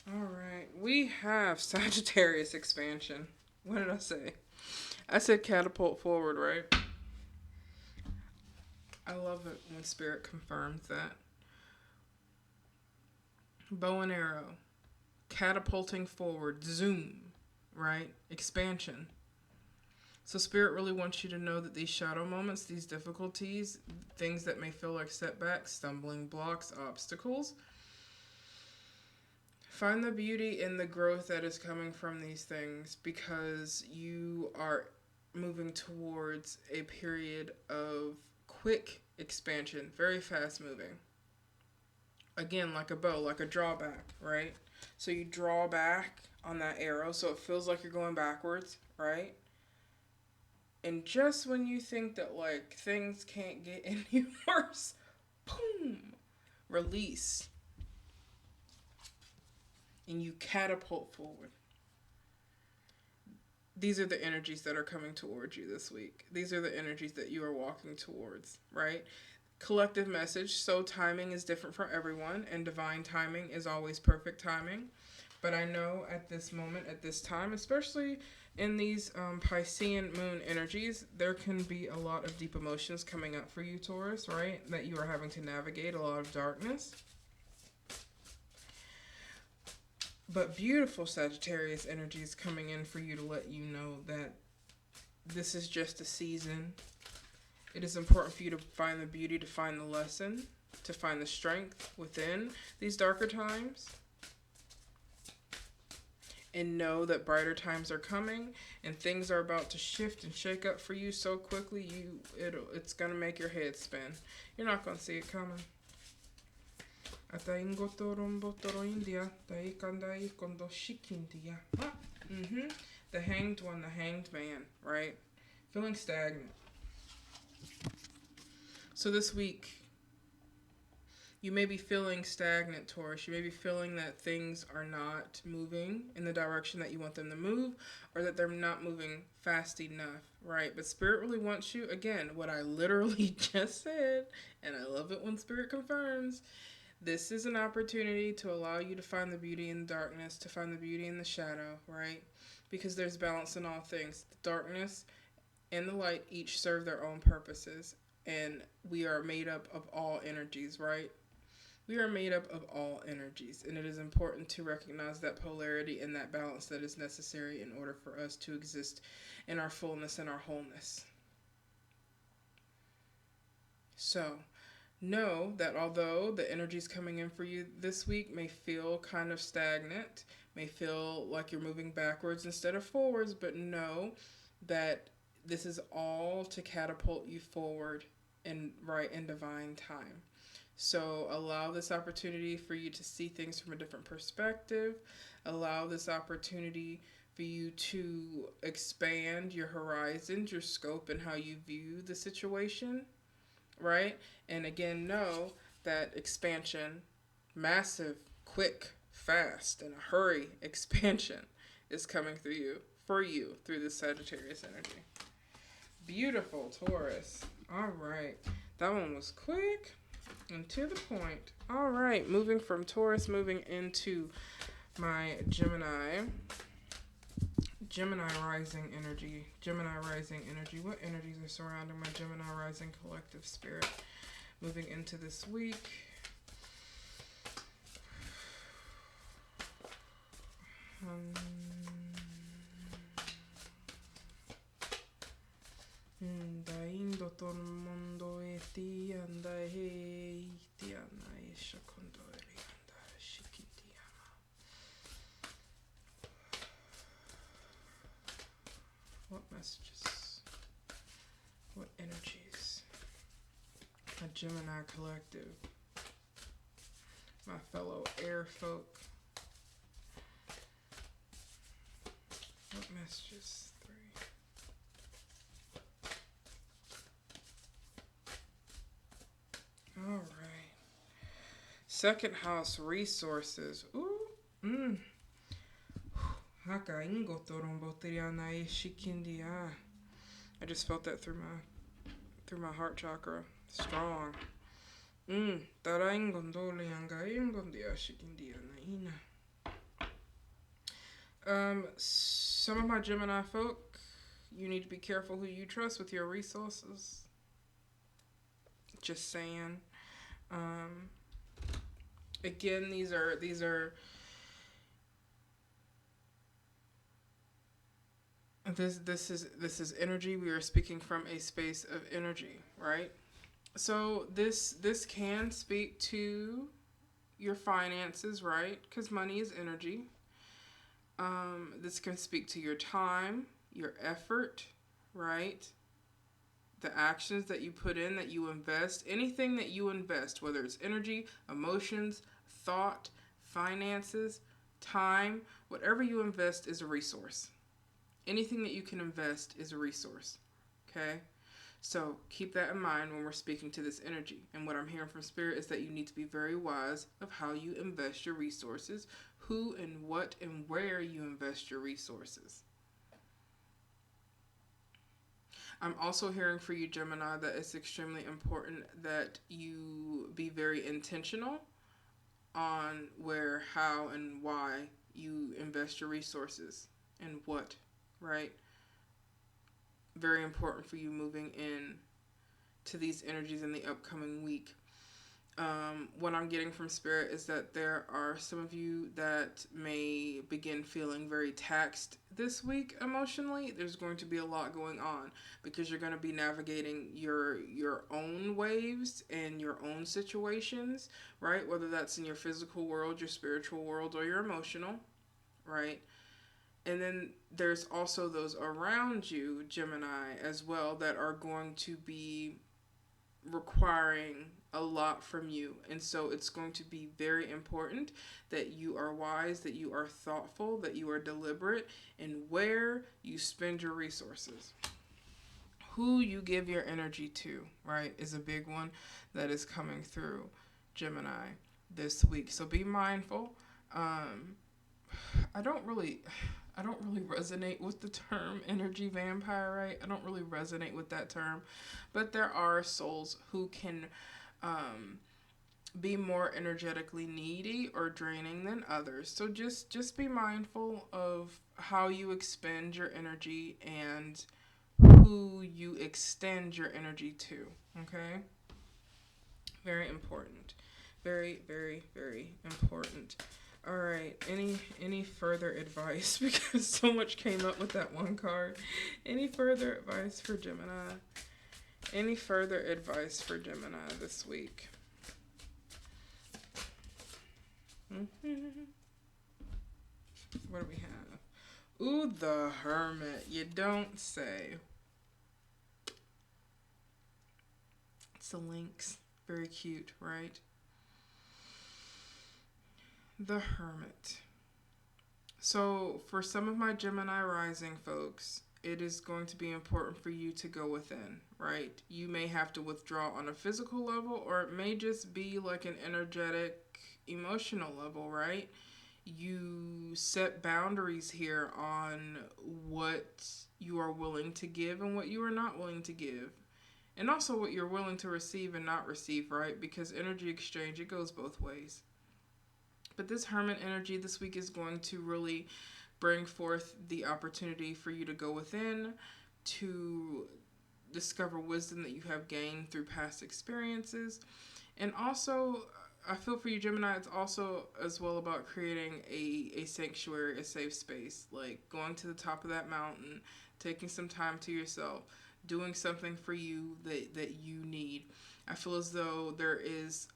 All right, we have Sagittarius expansion. What did I say? I said catapult forward, right? I love it when Spirit confirms that. Bow and arrow. Catapulting forward. Zoom. Right? Expansion. So Spirit really wants you to know that these shadow moments, these difficulties, things that may feel like setbacks, stumbling blocks, obstacles, find the beauty in the growth that is coming from these things, because you are moving towards a period of quick expansion, very fast moving. Again, like a bow, like a drawback, right? So you draw back on that arrow, so it feels like you're going backwards, right? And just when you think that like things can't get any worse, boom, release. And you catapult forward. These are the energies that are coming towards you this week. These are the energies that you are walking towards, right? Collective message. So timing is different for everyone, and divine timing is always perfect timing. But I know at this moment, at this time, especially in these Piscean moon energies, there can be a lot of deep emotions coming up for you, Taurus, right? That you are having to navigate, a lot of darkness. But beautiful Sagittarius energies coming in for you to let you know that this is just a season. It is important for you to find the beauty, to find the lesson, to find the strength within these darker times. And know that brighter times are coming, and things are about to shift and shake up for you so quickly, it's going to make your head spin. You're not going to see it coming. The hanged one, the hanged man, right? Feeling stagnant. So this week, you may be feeling stagnant, Taurus. You may be feeling that things are not moving in the direction that you want them to move, or that they're not moving fast enough, right? But Spirit really wants you, again, what I literally just said, and I love it when Spirit confirms. This is an opportunity to allow you to find the beauty in the darkness, to find the beauty in the shadow, right? Because there's balance in all things. The darkness and the light each serve their own purposes. And we are made up of all energies, right? We are made up of all energies. And it is important to recognize that polarity and that balance that is necessary in order for us to exist in our fullness and our wholeness. So, know that although the energies coming in for you this week may feel kind of stagnant, may feel like you're moving backwards instead of forwards, but know that this is all to catapult you forward in divine time. So allow this opportunity for you to see things from a different perspective. Allow this opportunity for you to expand your horizons, your scope, and how you view the situation. Right? And again, know that expansion, massive, quick, fast, in a hurry expansion is coming through you, through this Sagittarius energy. Beautiful, Taurus. All right. That one was quick and to the point. All right. Moving from Taurus, moving into my Gemini rising energy. What energies are surrounding my Gemini rising collective spirit moving into this week? Tianda he tiana ishakondori anda shikitiama. What messages? What energies? A Gemini collective. My fellow air folk. What messages? All right. Second house, resources. Ooh. I just felt that through my heart chakra. Strong. Some of my Gemini folk, you need to be careful who you trust with your resources. Just saying. Again, these are this is energy. We are speaking from a space of energy, right? So this can speak to your finances, right? Because money is energy. This can speak to your time, your effort, right? The actions that you put in, that you invest, anything that you invest, whether it's energy, emotions, thought, finances, time, whatever you invest is a resource. Anything that you can invest is a resource, okay? So keep that in mind when we're speaking to this energy. And what I'm hearing from Spirit is that you need to be very wise of how you invest your resources, who and what and where you invest your resources. I'm also hearing for you, Gemini, that it's extremely important that you be very intentional on where, how, and why you invest your resources and what, right? Very important for you moving in to these energies in the upcoming week. What I'm getting from Spirit is that there are some of you that may begin feeling very taxed this week emotionally. There's going to be a lot going on because you're going to be navigating your own waves and your own situations, right? Whether that's in your physical world, your spiritual world, or your emotional, right? And then there's also those around you, Gemini, as well, that are going to be requiring a lot from you. And so it's going to be very important that you are wise, that you are thoughtful, that you are deliberate in where you spend your resources. Who you give your energy to, right, is a big one that is coming through, Gemini, this week. So be mindful. I don't really resonate with the term energy vampire, right? I don't really resonate with that term, but there are souls who can be more energetically needy or draining than others. So just be mindful of how you expend your energy and who you extend your energy to, okay? Very important. Very, very, very important. All right, any further advice? Because so much came up with that one card. Any further advice for Gemini? Any further advice for Gemini this week? What do we have? Ooh, the Hermit. You don't say. It's a lynx. Very cute, right? The Hermit. So for some of my Gemini rising folks, it is going to be important for you to go within, right? You may have to withdraw on a physical level, or it may just be like an energetic, emotional level, right? You set boundaries here on what you are willing to give and what you are not willing to give. And also what you're willing to receive and not receive, right? Because energy exchange, it goes both ways. But this Hermit energy this week is going to really bring forth the opportunity for you to go within, to discover wisdom that you have gained through past experiences. And also, I feel for you, Gemini, it's also as well about creating a sanctuary, a safe space. Like going to the top of that mountain, taking some time to yourself, doing something for you that you need. I feel as though there is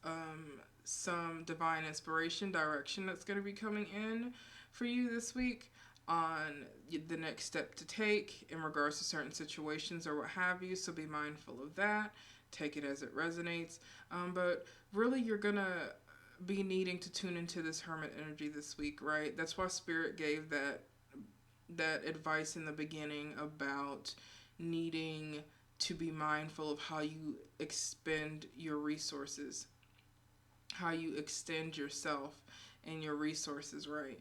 some divine inspiration, direction that's going to be coming in for you this week on the next step to take in regards to certain situations or what have you. So be mindful of that. Take it as it resonates. But really, you're going to be needing to tune into this hermit energy this week, right? That's why Spirit gave that advice in the beginning about needing to be mindful of how you expend your resources, how you extend yourself and your resources, right?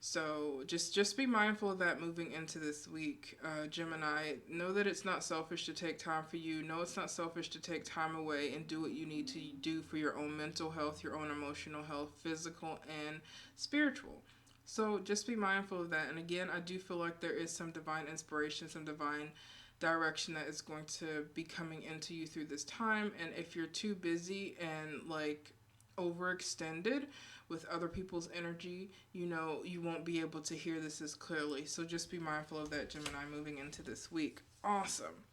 So just be mindful of that moving into this week, Gemini. Know that it's not selfish to take time for you. Know it's not selfish to take time away and do what you need to do for your own mental health, your own emotional health, physical and spiritual. So just be mindful of that. And again, I do feel like there is some divine inspiration, some divine direction that is going to be coming into you through this time. And if you're too busy and like overextended with other people's energy, you know, you won't be able to hear this as clearly. So just be mindful of that, Gemini, moving into this week. Awesome.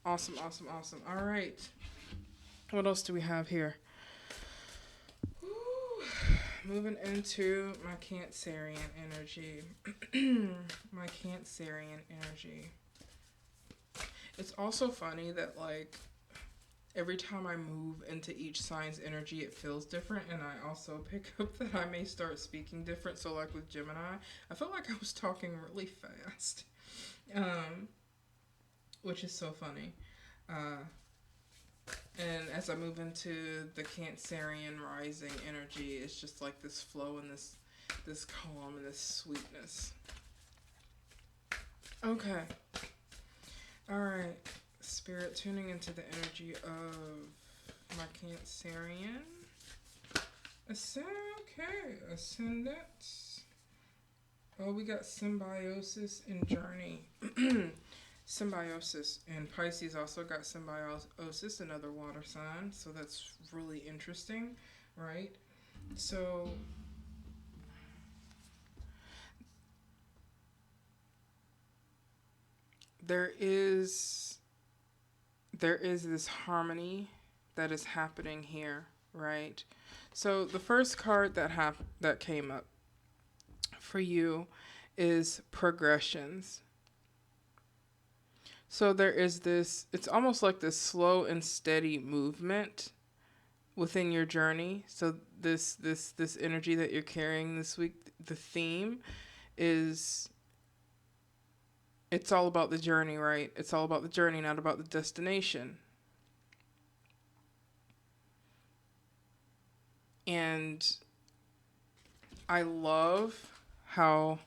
Awesome, awesome, awesome. All right. What else do we have here? Moving into my Cancerian energy. My Cancerian energy. It's also funny that, like, every time I move into each sign's energy, it feels different. And I also pick up that I may start speaking different. So, like with Gemini, I felt like I was talking really fast. Which is so funny. And as I move into the Cancerian rising energy, it's just like this flow and this calm and this sweetness. Okay. All right. Spirit tuning into the energy of my Cancerian. Ascendant. Oh, we got symbiosis and journey. Symbiosis, and Pisces also got symbiosis, another water sign, so that's really interesting, right? So there is this harmony that is happening here, right? So the first card that came up for you is progressions. So there is this, it's almost like this slow and steady movement within your journey. So this energy that you're carrying this week, the theme is, it's all about the journey, right? It's all about the journey, not about the destination. And I love how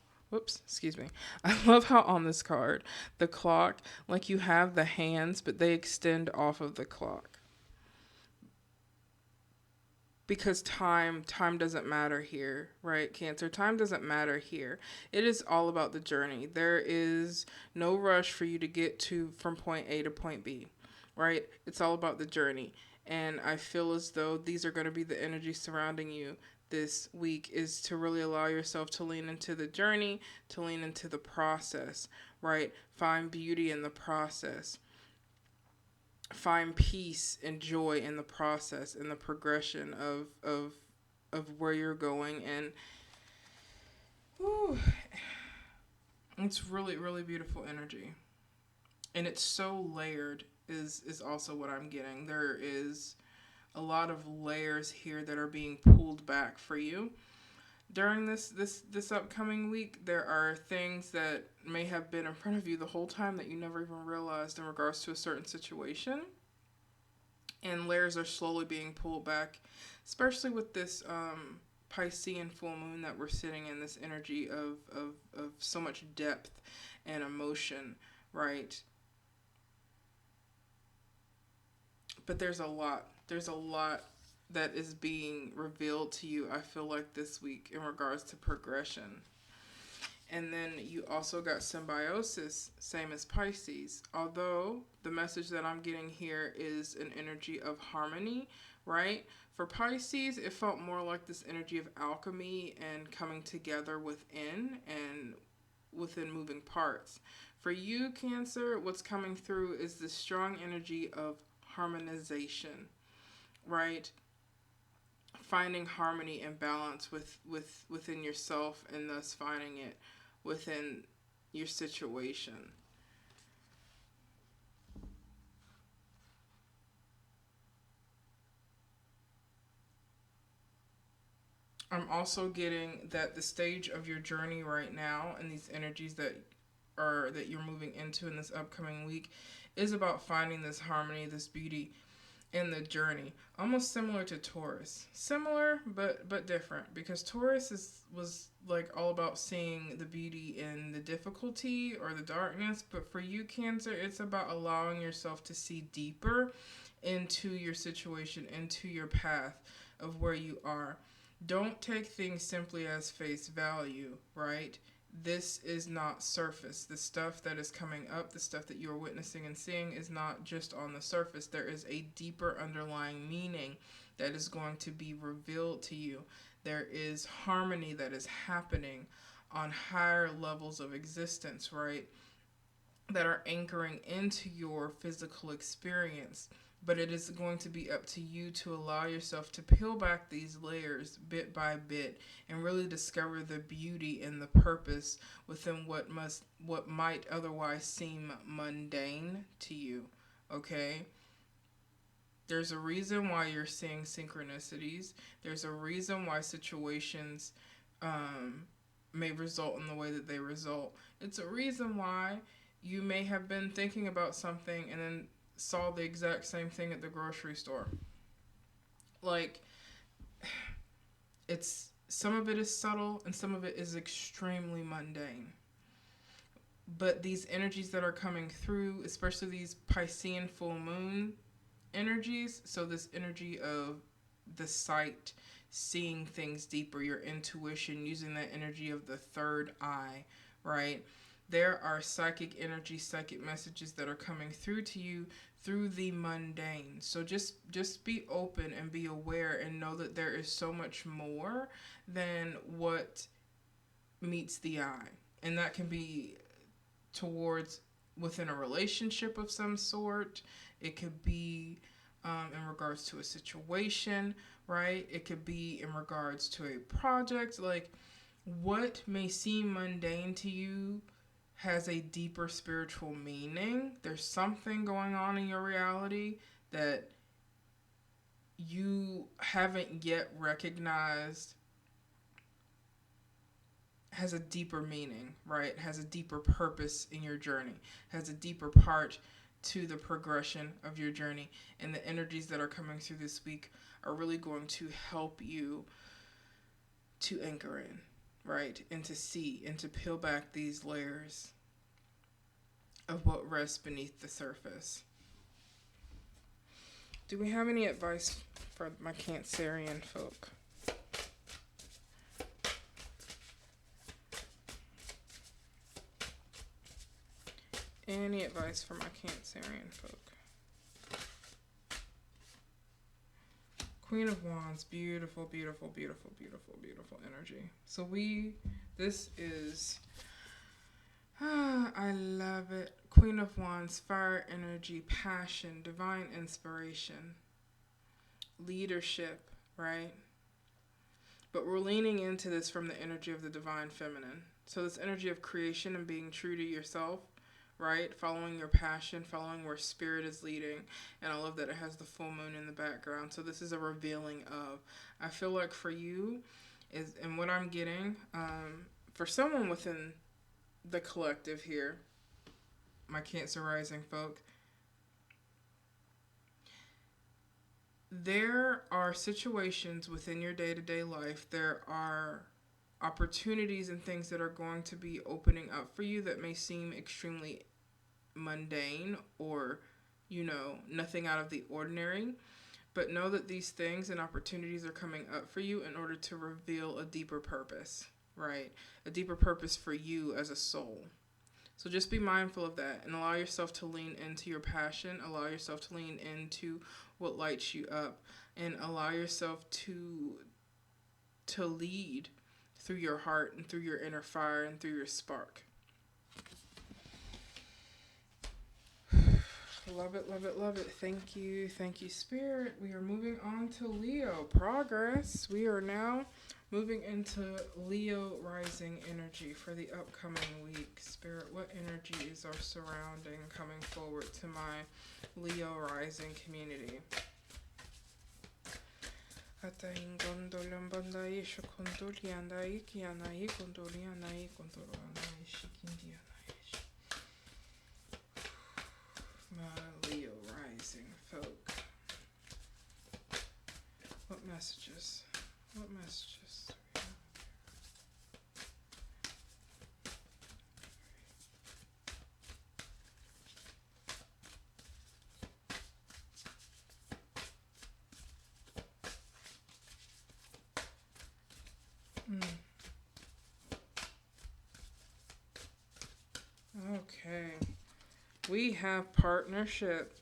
I love how on this card, the clock, like you have the hands, but they extend off of the clock. Because time doesn't matter here, right? Cancer, time doesn't matter here. It is all about the journey. There is no rush for you to get from point A to point B, right? It's all about the journey. And I feel as though these are going to be the energy surrounding you this week, is to really allow yourself to lean into the journey, to lean into the process, right? Find beauty in the process. Find peace and joy in the process, in the progression of where you're going. And it's really, really beautiful energy. And it's so layered is also what I'm getting. There is a lot of layers here that are being pulled back for you. During this upcoming week, there are things that may have been in front of you the whole time that you never even realized in regards to a certain situation. And layers are slowly being pulled back, especially with this Piscean full moon that we're sitting in, this energy of so much depth and emotion, right? But there's a lot that is being revealed to you, I feel like, this week in regards to progression. And then you also got symbiosis, same as Pisces. Although the message that I'm getting here is an energy of harmony, right? For Pisces, it felt more like this energy of alchemy and coming together within moving parts. For you, Cancer, what's coming through is this strong energy of harmonization, right? Finding harmony and balance within yourself, and thus finding it within your situation. I'm also getting that the stage of your journey right now and these energies that you're moving into in this upcoming week is about finding this harmony, this beauty in the journey. Almost similar to Taurus. Similar but different, because Taurus was like all about seeing the beauty in the difficulty or the darkness, but for you, Cancer, it's about allowing yourself to see deeper into your situation, into your path of where you are. Don't take things simply as face value, right? This is not surface. The stuff that is coming up, the stuff that you're witnessing and seeing, is not just on the surface. There is a deeper underlying meaning that is going to be revealed to you. There is harmony that is happening on higher levels of existence, right? That are anchoring into your physical experience. But it is going to be up to you to allow yourself to peel back these layers bit by bit and really discover the beauty and the purpose within what might otherwise seem mundane to you. Okay? There's a reason why you're seeing synchronicities. There's a reason why situations may result in the way that they result. It's a reason why you may have been thinking about something and then saw the exact same thing at the grocery store. Like, it's, some of it is subtle and some of it is extremely mundane. But these energies that are coming through, especially these Piscean full moon energies, so this energy of the sight, seeing things deeper, your intuition, using that energy of the third eye, right? There are psychic energy, psychic messages that are coming through to you through the mundane. So just be open and be aware and know that there is so much more than what meets the eye. And that can be towards within a relationship of some sort. It could be in regards to a situation, right? It could be in regards to a project. Like, what may seem mundane to you has a deeper spiritual meaning. There's something going on in your reality that you haven't yet recognized has a deeper meaning, right? Has a deeper purpose in your journey, has a deeper part to the progression of your journey. And the energies that are coming through this week are really going to help you to anchor in, right? And to see and to peel back these layers of what rests beneath the surface. Do we have any advice for my Cancerian folk? Any advice for my Cancerian folk? Queen of Wands, beautiful, beautiful, beautiful, beautiful, beautiful energy. So this is, I love it. Queen of Wands, fire energy, passion, divine inspiration, leadership, right? But we're leaning into this from the energy of the divine feminine. So this energy of creation and being true to yourself, right? Following your passion, following where spirit is leading. And I love that it has the full moon in the background. So this is a revealing of, I feel like for you, and what I'm getting, for someone within the collective here, my Cancer rising folk, there are situations within your day-to-day life, there are opportunities and things that are going to be opening up for you that may seem extremely mundane or, nothing out of the ordinary. But know that these things and opportunities are coming up for you in order to reveal a deeper purpose, right? A deeper purpose for you as a soul. So just be mindful of that and allow yourself to lean into your passion. Allow yourself to lean into what lights you up, and allow yourself to lead through your heart and through your inner fire and through your spark. Love it, love it, love it. Thank you, Spirit. We are moving on to Leo. Progress. We are now moving into Leo rising energy for the upcoming week. Spirit, what energy is our surrounding coming forward to my Leo rising community? My Leo rising folk. What messages? What messages do we have here? Okay. We have partnership.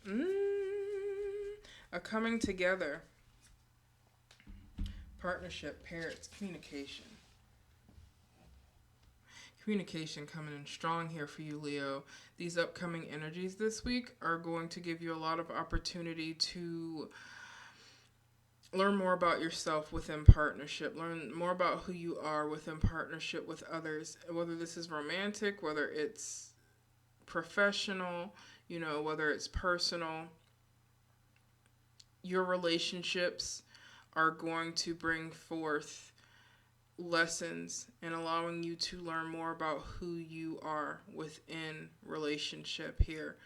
A coming together. Partnership, parents, communication. Communication coming in strong here for you, Leo. These upcoming energies this week are going to give you a lot of opportunity to learn more about yourself within partnership. Learn more about who you are within partnership with others. Whether this is romantic, whether it's professional, whether it's personal. Your relationships are going to bring forth lessons and allowing you to learn more about who you are within relationship here.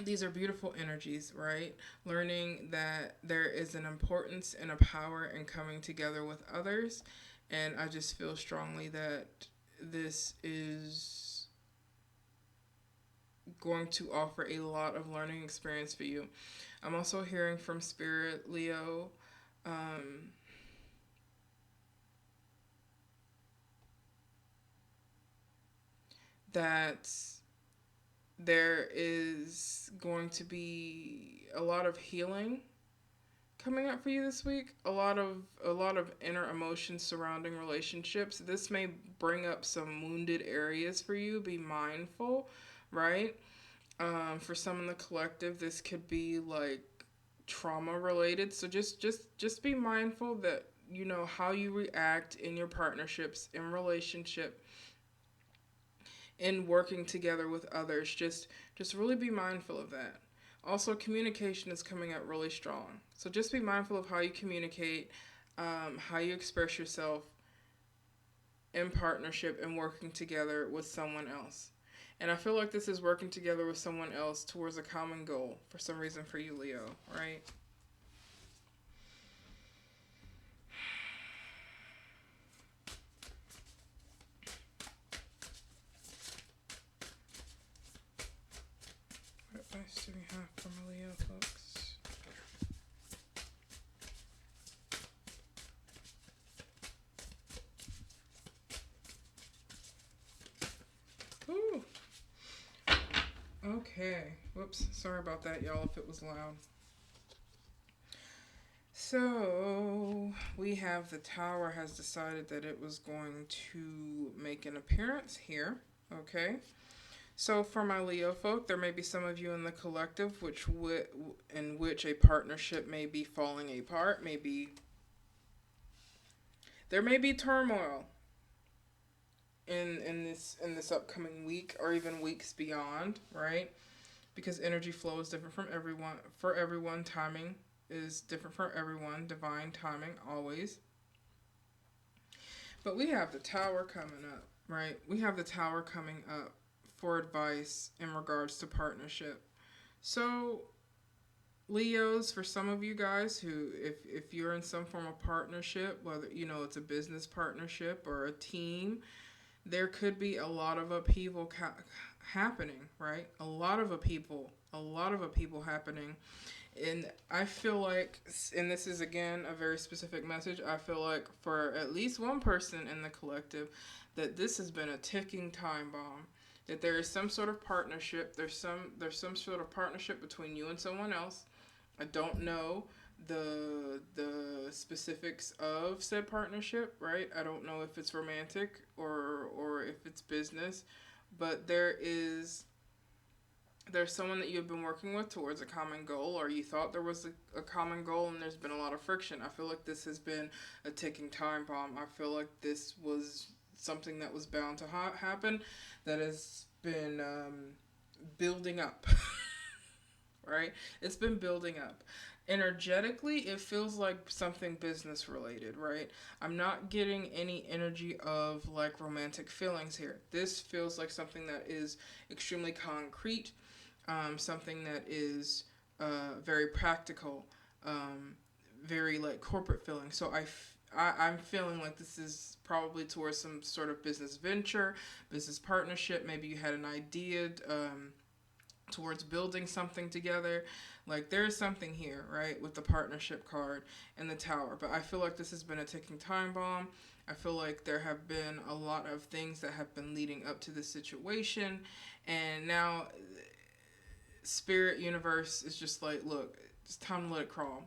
These are beautiful energies, right? Learning that there is an importance and a power in coming together with others. And I just feel strongly that this is going to offer a lot of learning experience for you. I'm also hearing from Spirit, Leo, that there is going to be a lot of healing coming up for you this week. A lot of inner emotions surrounding relationships. This may bring up some wounded areas for you. Be mindful, right? For some in the collective, this could be like trauma related. So just be mindful that how you react in your partnerships, in relationship, in working together with others. Just really be mindful of that. Also, communication is coming out really strong. So just be mindful of how you communicate, how you express yourself in partnership and working together with someone else. And I feel like this is working together with someone else towards a common goal for some reason for you, Leo, right? What advice do we have from Leo, folks? Ooh. Okay. Whoops. Sorry about that, y'all, if it was loud. So, we have the Tower has decided that it was going to make an appearance here. Okay. So, for my Leo folk, there may be some of you in the collective in which a partnership may be falling apart. There may be turmoil in this upcoming week or even weeks beyond, right? Because energy flow is different from everyone. For everyone, timing is different for everyone. Divine timing always. But we have the Tower coming up, right? We have the Tower coming up for advice in regards to partnership. So Leos, for some of you guys who, if you're in some form of partnership, whether it's a business partnership or a team, there could be a lot of upheaval happening, right? A lot of upheaval happening. And I feel like, and this is again a very specific message, I feel like for at least one person in the collective, that this has been a ticking time bomb. That there is some sort of partnership, there's some sort of partnership between you and someone else. I don't know the specifics of said partnership, right? I don't know if it's romantic or if it's business, but there is There's someone that you've been working with towards a common goal, or you thought there was a common goal and there's been a lot of friction. I feel like this has been a ticking time bomb. I feel like this was something that was bound to happen that has been building up. Right? It's been building up. Energetically, it feels like something business related, right? I'm not getting any energy of like romantic feelings here. This feels like something that is extremely concrete, something that is very practical, very like corporate feeling. So I'm feeling like this is probably towards some sort of business venture, business partnership. Maybe you had an idea towards building something together. Like there's something here, right, with the partnership card and the tower. But I feel like this has been a ticking time bomb. I feel like there have been a lot of things that have been leading up to this situation. And now spirit universe is just like, look, it's time to let it crawl.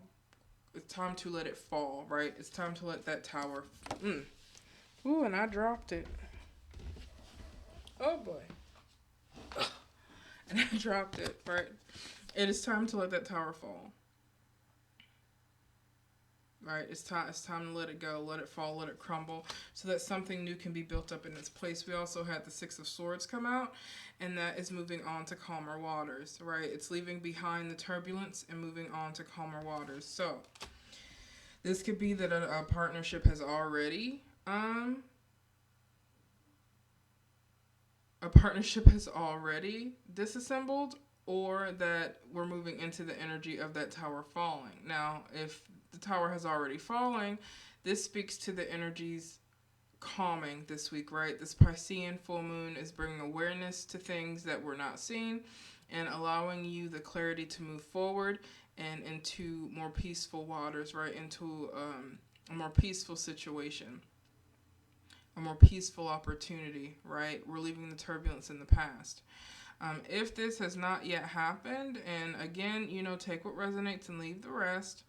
It's time to let it fall, right? It's time to let that tower. Ooh, and I dropped it. Oh boy. And I dropped it, right? It is time to let that tower fall. Right? It's time to let it go, let it fall, let it crumble, so that something new can be built up in its place. We also had the Six of Swords come out, and that is moving on to calmer waters, right? It's leaving behind the turbulence and moving on to calmer waters. So this could be that a partnership has already disassembled, or that we're moving into the energy of that tower falling. Now, if the tower has already fallen, this speaks to the energies calming this week, right? This Piscean full moon is bringing awareness to things that we're not seeing and allowing you the clarity to move forward and into more peaceful waters, right? Into a more peaceful situation, a more peaceful opportunity, right? We're leaving the turbulence in the past. If this has not yet happened, and again, take what resonates and leave the rest.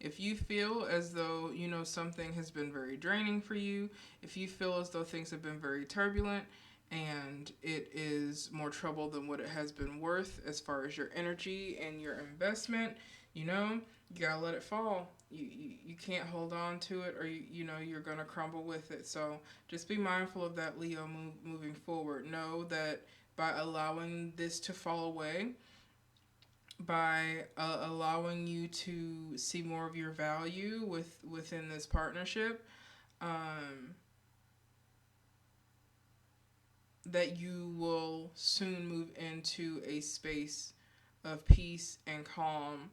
If you feel as though, something has been very draining for you, if you feel as though things have been very turbulent and it is more trouble than what it has been worth as far as your energy and your investment, you gotta let it fall. You can't hold on to it, or you're gonna crumble with it. So just be mindful of that, Leo, moving forward. Know that by allowing this to fall away, by allowing you to see more of your value within this partnership, that you will soon move into a space of peace and calm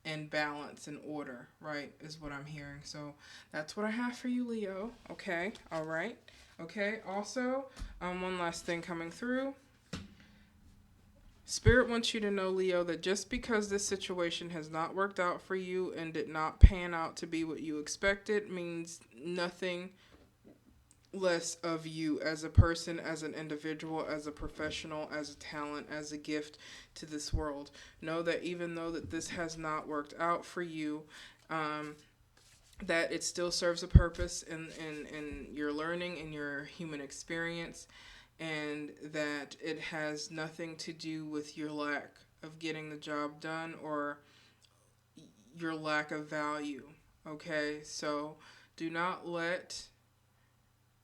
and balance and order, right, is what I'm hearing. So that's what I have for you, Leo. Okay, all right. Okay, also, one last thing coming through. Spirit wants you to know, Leo, that just because this situation has not worked out for you and did not pan out to be what you expected means nothing less of you as a person, as an individual, as a professional, as a talent, as a gift to this world. Know that even though that this has not worked out for you, that it still serves a purpose in your learning and your human experience, and that it has nothing to do with your lack of getting the job done or your lack of value. Okay, so do not let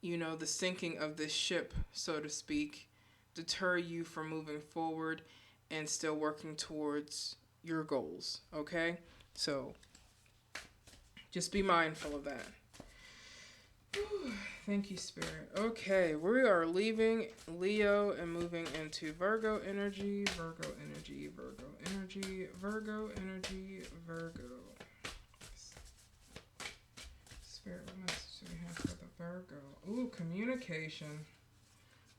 the sinking of this ship, so to speak, deter you from moving forward and still working towards your goals. Okay, so just be mindful of that. Thank you, Spirit. Okay, we are leaving Leo and moving into Virgo energy, Virgo energy, Virgo energy, Virgo energy, Virgo. Spirit, what message do we have for the Virgo? Ooh, communication.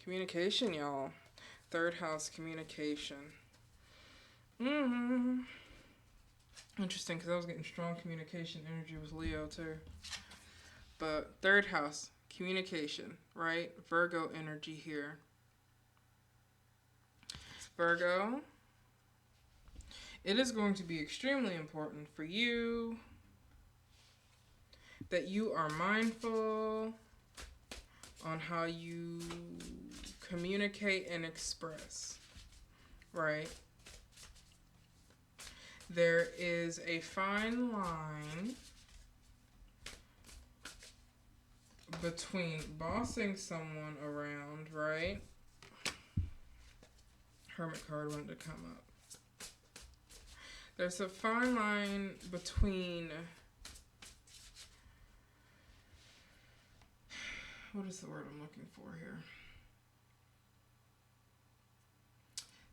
Communication, y'all. Third house communication. Interesting, because I was getting strong communication energy with Leo, too. But third house, communication, right? Virgo energy here. Virgo, it is going to be extremely important for you that you are mindful on how you communicate and express, right? There is a fine line between bossing someone around, right? Hermit card wanted to come up. There's a fine line between, what is the word I'm looking for here?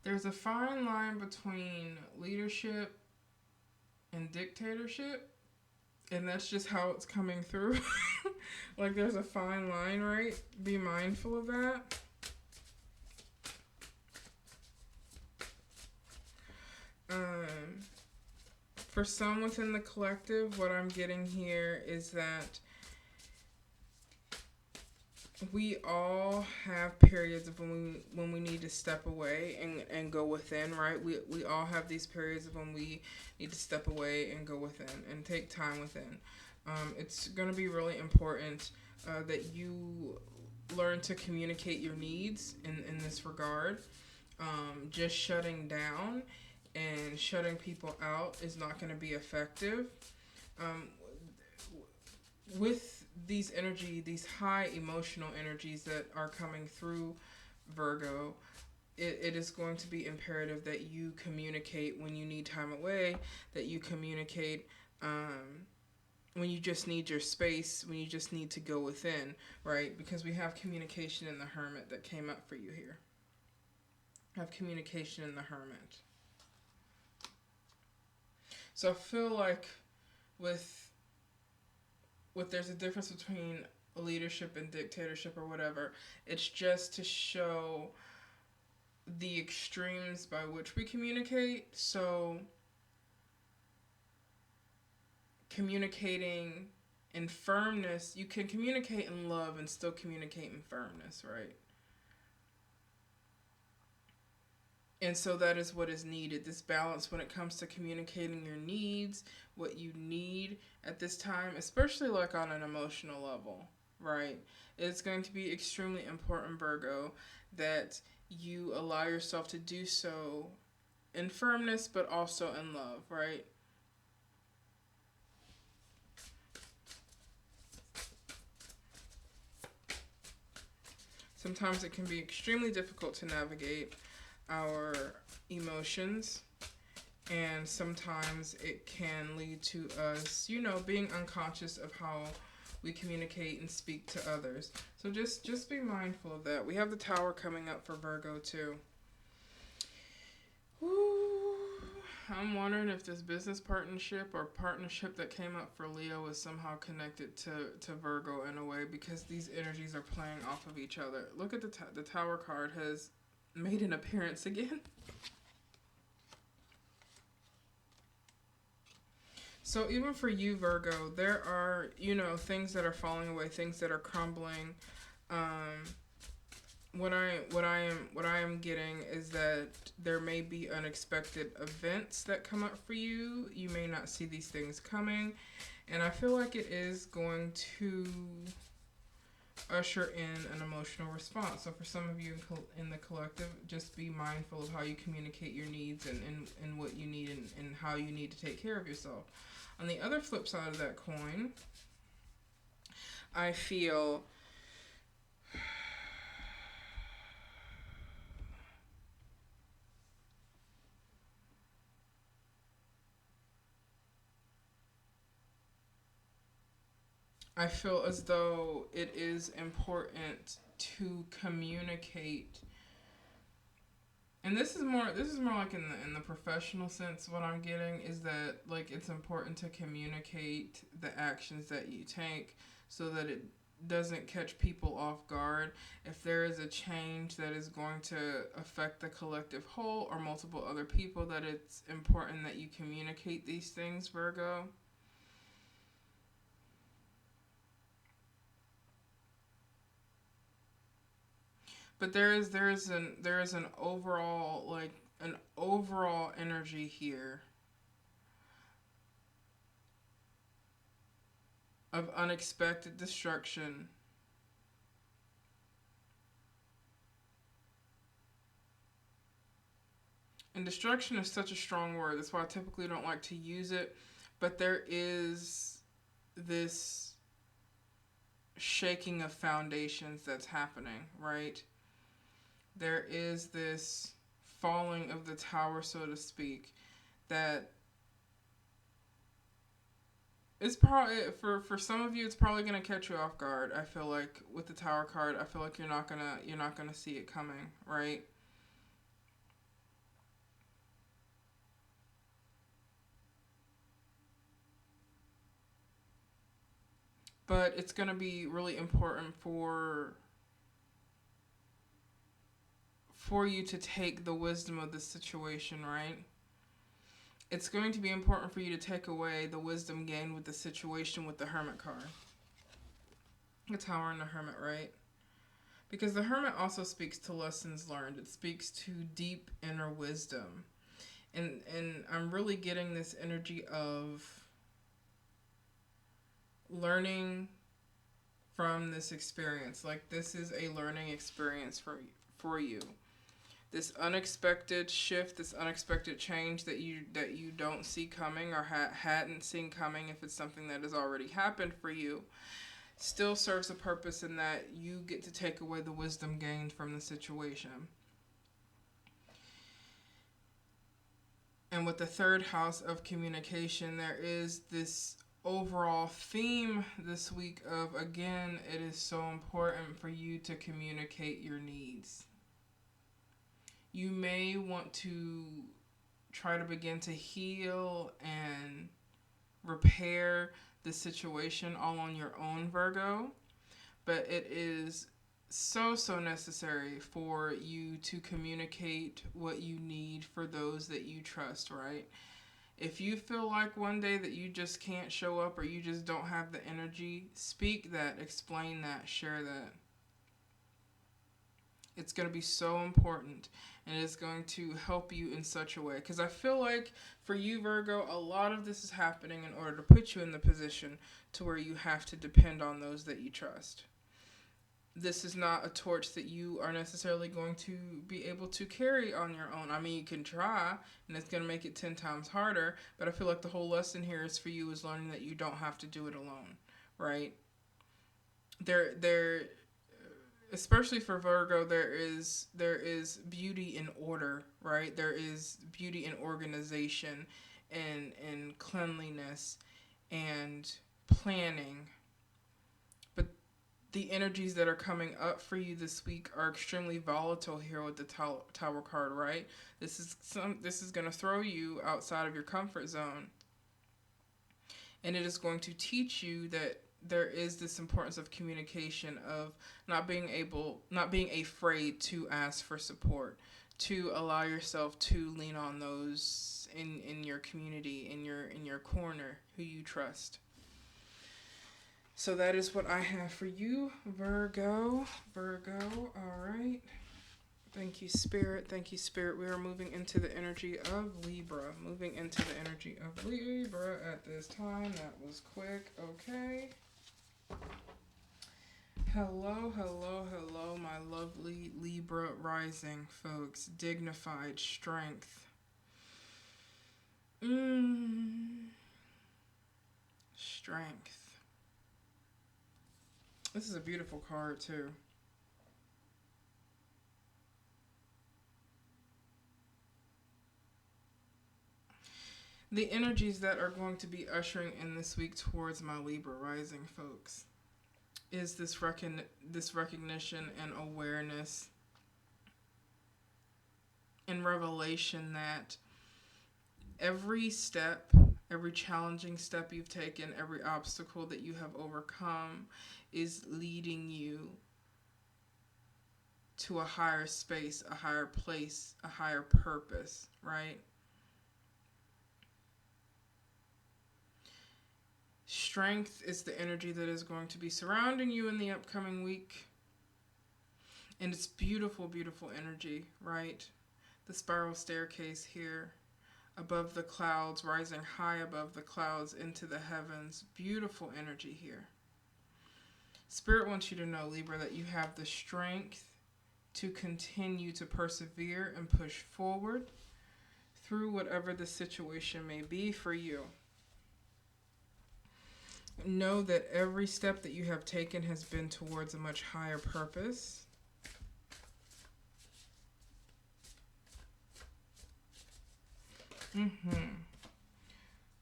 There's a fine line between leadership and dictatorship, and that's just how it's coming through. Like, there's a fine line, right? Be mindful of that. For some within the collective, what I'm getting here is that we all have periods of when we need to step away and go within, right? We all have these periods of when we need to step away and go within and take time within. It's going to be really important that you learn to communicate your needs in this regard. Just shutting down and shutting people out is not going to be effective. With these high emotional energies that are coming through Virgo, it is going to be imperative that you communicate when you need time away, that you communicate when you just need your space, when you just need to go within, right? Because we have communication in the Hermit that came up for you here. Have communication in the Hermit. So I feel like with there's a difference between leadership and dictatorship or whatever. It's just to show the extremes by which we communicate. So communicating in firmness, you can communicate in love and still communicate in firmness, right? And so that is what is needed, this balance when it comes to communicating your needs, what you need at this time, especially like on an emotional level, right? It's going to be extremely important, Virgo, that you allow yourself to do so in firmness, but also in love, right? Sometimes it can be extremely difficult to navigate our emotions, and sometimes it can lead to us, being unconscious of how we communicate and speak to others. So just be mindful of that. We have the Tower coming up for Virgo too. Woo. I'm wondering if this business partnership or partnership that came up for Leo is somehow connected to Virgo in a way, because these energies are playing off of each other. Look at the Tower card has made an appearance again. So even for you, Virgo, there are, things that are falling away, things that are crumbling. What I am getting is that there may be unexpected events that come up for you. You may not see these things coming, and I feel like it is going to usher in an emotional response. So for some of you in the collective, just be mindful of how you communicate your needs and what you need and how you need to take care of yourself. On the other flip side of that coin, I feel as though it is important to communicate, and this is more like in the professional sense. What I'm getting is that, like, it's important to communicate the actions that you take so that it doesn't catch people off guard. If there is a change that is going to affect the collective whole or multiple other people, that it's important that you communicate these things, Virgo. But there is an overall energy here of unexpected destruction. And destruction is such a strong word. That's why I typically don't like to use it. But there is this shaking of foundations that's happening, right? There is this falling of the tower, so to speak, that it's probably for some of you it's probably gonna catch you off guard. I feel like with the tower card, I feel like you're not gonna see it coming, right? But it's gonna be really important for you to take the wisdom of the situation, right? It's going to be important for you to take away the wisdom gained with the situation with the Hermit card. The Tower and the Hermit, right? Because the Hermit also speaks to lessons learned. It speaks to deep inner wisdom. And I'm really getting this energy of learning from this experience. Like this is a learning experience for you. This unexpected shift, this unexpected change that you don't see coming or hadn't seen coming, if it's something that has already happened for you, still serves a purpose in that you get to take away the wisdom gained from the situation. And with the third house of communication, there is this overall theme this week of, again, it is so important for you to communicate your needs. You may want to try to begin to heal and repair the situation all on your own, Virgo, but it is so necessary for you to communicate what you need for those that you trust, right? If you feel like one day that you just can't show up or you just don't have the energy, speak that, explain that, share that. It's going to be so important, and it's going to help you in such a way. Because I feel like for you, Virgo, a lot of this is happening in order to put you in the position to where you have to depend on those that you trust. This is not a torch that you are necessarily going to be able to carry on your own. I mean, you can try, and it's going to make it 10 times harder, but I feel like the whole lesson here is for you is learning that you don't have to do it alone, right? There especially for Virgo, there is beauty in order, right? There is beauty in organization and cleanliness and planning. But the energies that are coming up for you this week are extremely volatile here with the Tower card, right? This is going to throw you outside of your comfort zone. And it is going to teach you that there is this importance of communication, of not being afraid to ask for support, to allow yourself to lean on those in your community, in your corner, who you trust. So that is what I have for you, Virgo. All right. Thank you, Spirit. Thank you, Spirit. We are moving into the energy of Libra. Moving into the energy of Libra at this time. That was quick. Okay. Hello, my lovely Libra rising folks. Dignified strength. Strength. This is a beautiful card, too. The energies that are going to be ushering in this week towards my Libra rising folks is this recognition and awareness and revelation that every step, every challenging step you've taken, every obstacle that you have overcome is leading you to a higher space, a higher place, a higher purpose, right? Strength is the energy that is going to be surrounding you in the upcoming week. And it's beautiful, beautiful energy, right? The spiral staircase here, above the clouds, rising high above the clouds into the heavens. Beautiful energy here. Spirit wants you to know, Libra, that you have the strength to continue to persevere and push forward. through whatever the situation may be for you. Know that every step that you have taken has been towards a much higher purpose.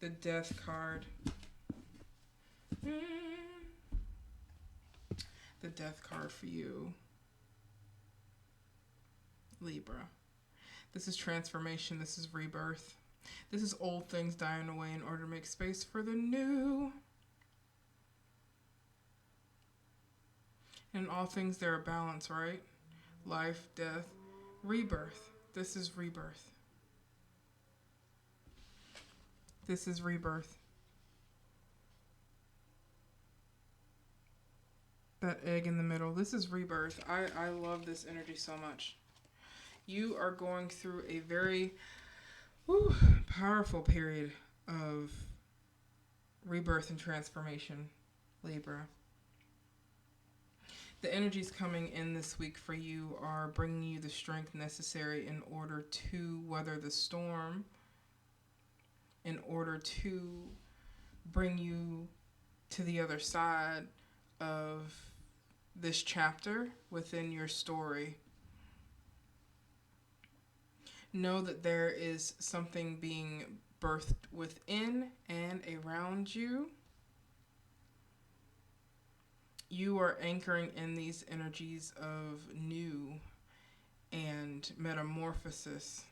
The Death card. The Death card for you, Libra. This is transformation. This is rebirth. This is old things dying away in order to make space for the new. In all things, there are balance, right? Life, death, rebirth. This is rebirth. This is rebirth. That egg in the middle. This is rebirth. I love this energy so much. You are going through a very powerful period of rebirth and transformation, Libra. The energies coming in this week for you are bringing you the strength necessary in order to weather the storm, in order to bring you to the other side of this chapter within your story. Know that there is something being birthed within and around you. You are anchoring in these energies of new and metamorphosis.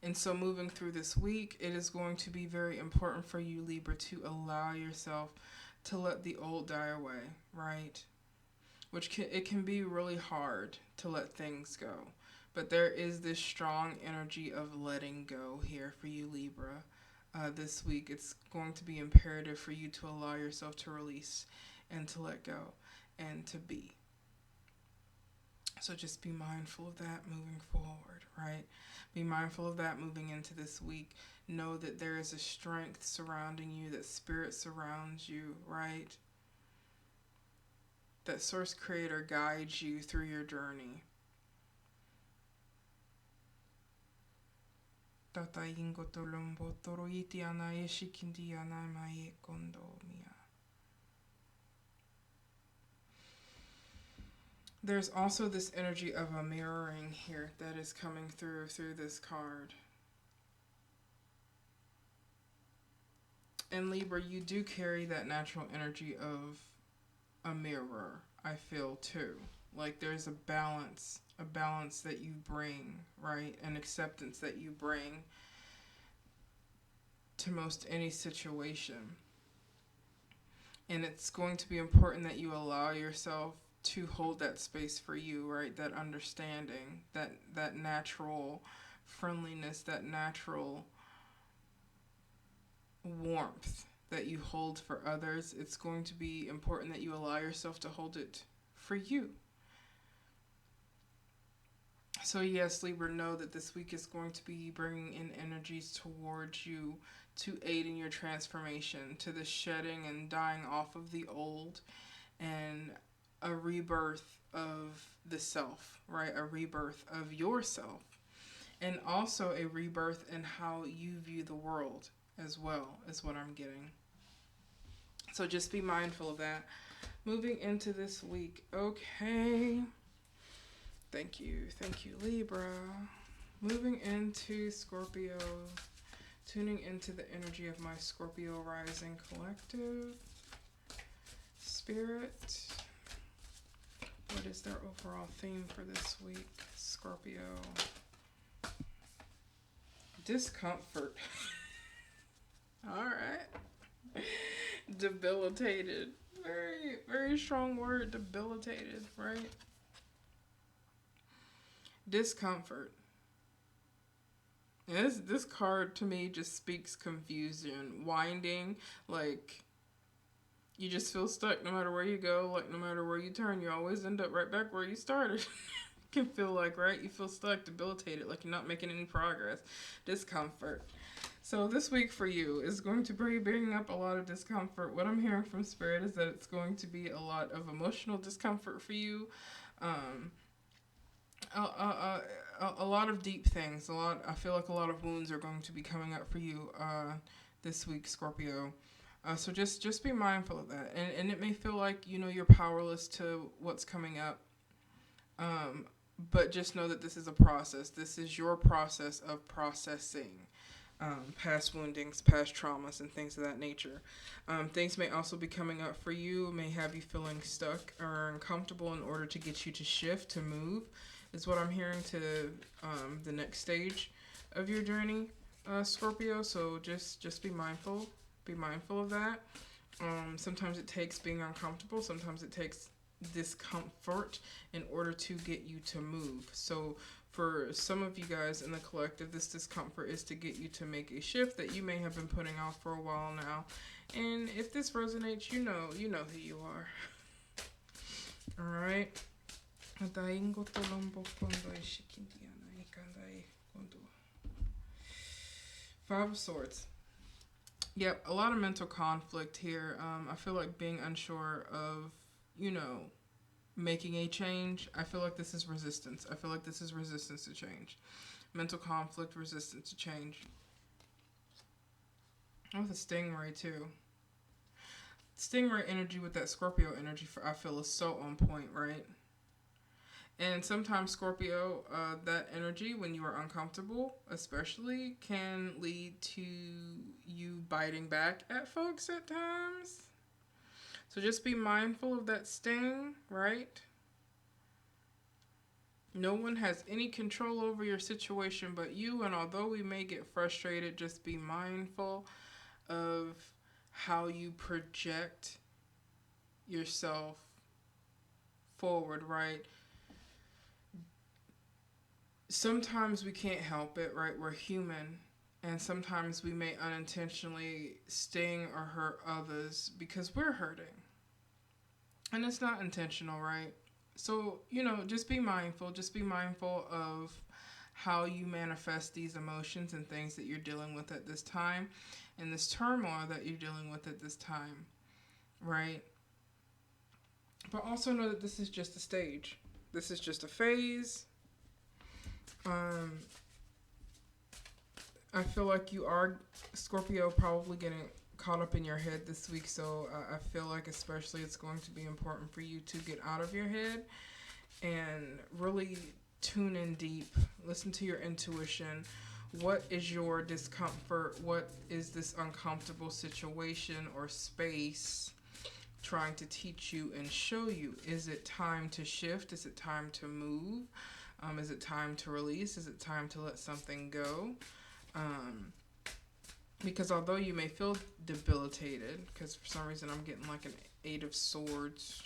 And so moving through this week, it is going to be very important for you, Libra, to allow yourself to let the old die away, right? It can be really hard to let things go. But there is this strong energy of letting go here for you, Libra. This week, it's going to be imperative for you to allow yourself to release and to let go and to be. So just be mindful of that moving forward, right? Be mindful of that moving into this week. Know that there is a strength surrounding you, that spirit surrounds you, right? That source creator guides you through your journey. There's also this energy of a mirroring here that is coming through this card. And Libra, you do carry that natural energy of a mirror, I feel too. Like there's a balance that you bring, right? An acceptance that you bring to most any situation. And it's going to be important that you allow yourself to hold that space for you, right? That understanding, that natural friendliness, that natural warmth that you hold for others. It's going to be important that you allow yourself to hold it for you. So yes, Libra, know that this week is going to be bringing in energies towards you to aid in your transformation, to the shedding and dying off of the old, and a rebirth of the self, right? A rebirth of yourself, and also a rebirth in how you view the world as well, is what I'm getting. So just be mindful of that. Moving into this week. Okay. Thank you, Libra. Moving into Scorpio. Tuning into the energy of my Scorpio rising collective. Spirit. What is their overall theme for this week? Scorpio. Discomfort. All right. Debilitated. Very, very strong word. Debilitated, right? Discomfort. And this card to me just speaks confusion, winding, like you just feel stuck no matter where you go, like no matter where you turn, you always end up right back where you started. Can feel like, right? You feel stuck, debilitated, like you're not making any progress. Discomfort. So this week for you is going to be bringing up a lot of discomfort. What I'm hearing from Spirit is that it's going to be a lot of emotional discomfort for you. A lot of deep things. I feel like a lot of wounds are going to be coming up for you this week, Scorpio. So just be mindful of that. And it may feel like, you know, you're powerless to what's coming up. But just know that this is a process. This is your process of processing past woundings, past traumas, and things of that nature. Things may also be coming up for you, may have you feeling stuck or uncomfortable in order to get you to shift, to move, is what I'm hearing, to the next stage of your journey, Scorpio. So just be mindful. Be mindful of that. Sometimes it takes being uncomfortable. Sometimes it takes discomfort in order to get you to move. So for some of you guys in the collective, this discomfort is to get you to make a shift that you may have been putting off for a while now. And if this resonates, you know who you are. All right. Five of Swords. Yep, a lot of mental conflict here. I feel like being unsure of, you know, making a change. I feel like this is resistance. I feel like this is resistance to change. Mental conflict, resistance to change. Oh, the stingray too. Stingray energy with that Scorpio energy, I feel, is so on point, right? And sometimes Scorpio, that energy, when you are uncomfortable, especially, can lead to you biting back at folks at times. So just be mindful of that sting, right? No one has any control over your situation but you, and although we may get frustrated, just be mindful of how you project yourself forward, right? Sometimes we can't help it, right? We're human. And sometimes we may unintentionally sting or hurt others because we're hurting. And it's not intentional, right? So, you know, just be mindful. Just be mindful of how you manifest these emotions and things that you're dealing with at this time, and this turmoil that you're dealing with at this time, right? But also know that this is just a stage. This is just a phase. I feel like you are, Scorpio, probably getting caught up in your head this week. So I feel like especially it's going to be important for you to get out of your head and really tune in deep. Listen to your intuition. What is your discomfort? What is this uncomfortable situation or space trying to teach you and show you? Is it time to shift? Is it time to move? Is it time to release? Is it time to let something go? Because although you may feel debilitated, because for some reason I'm getting like an Eight of Swords.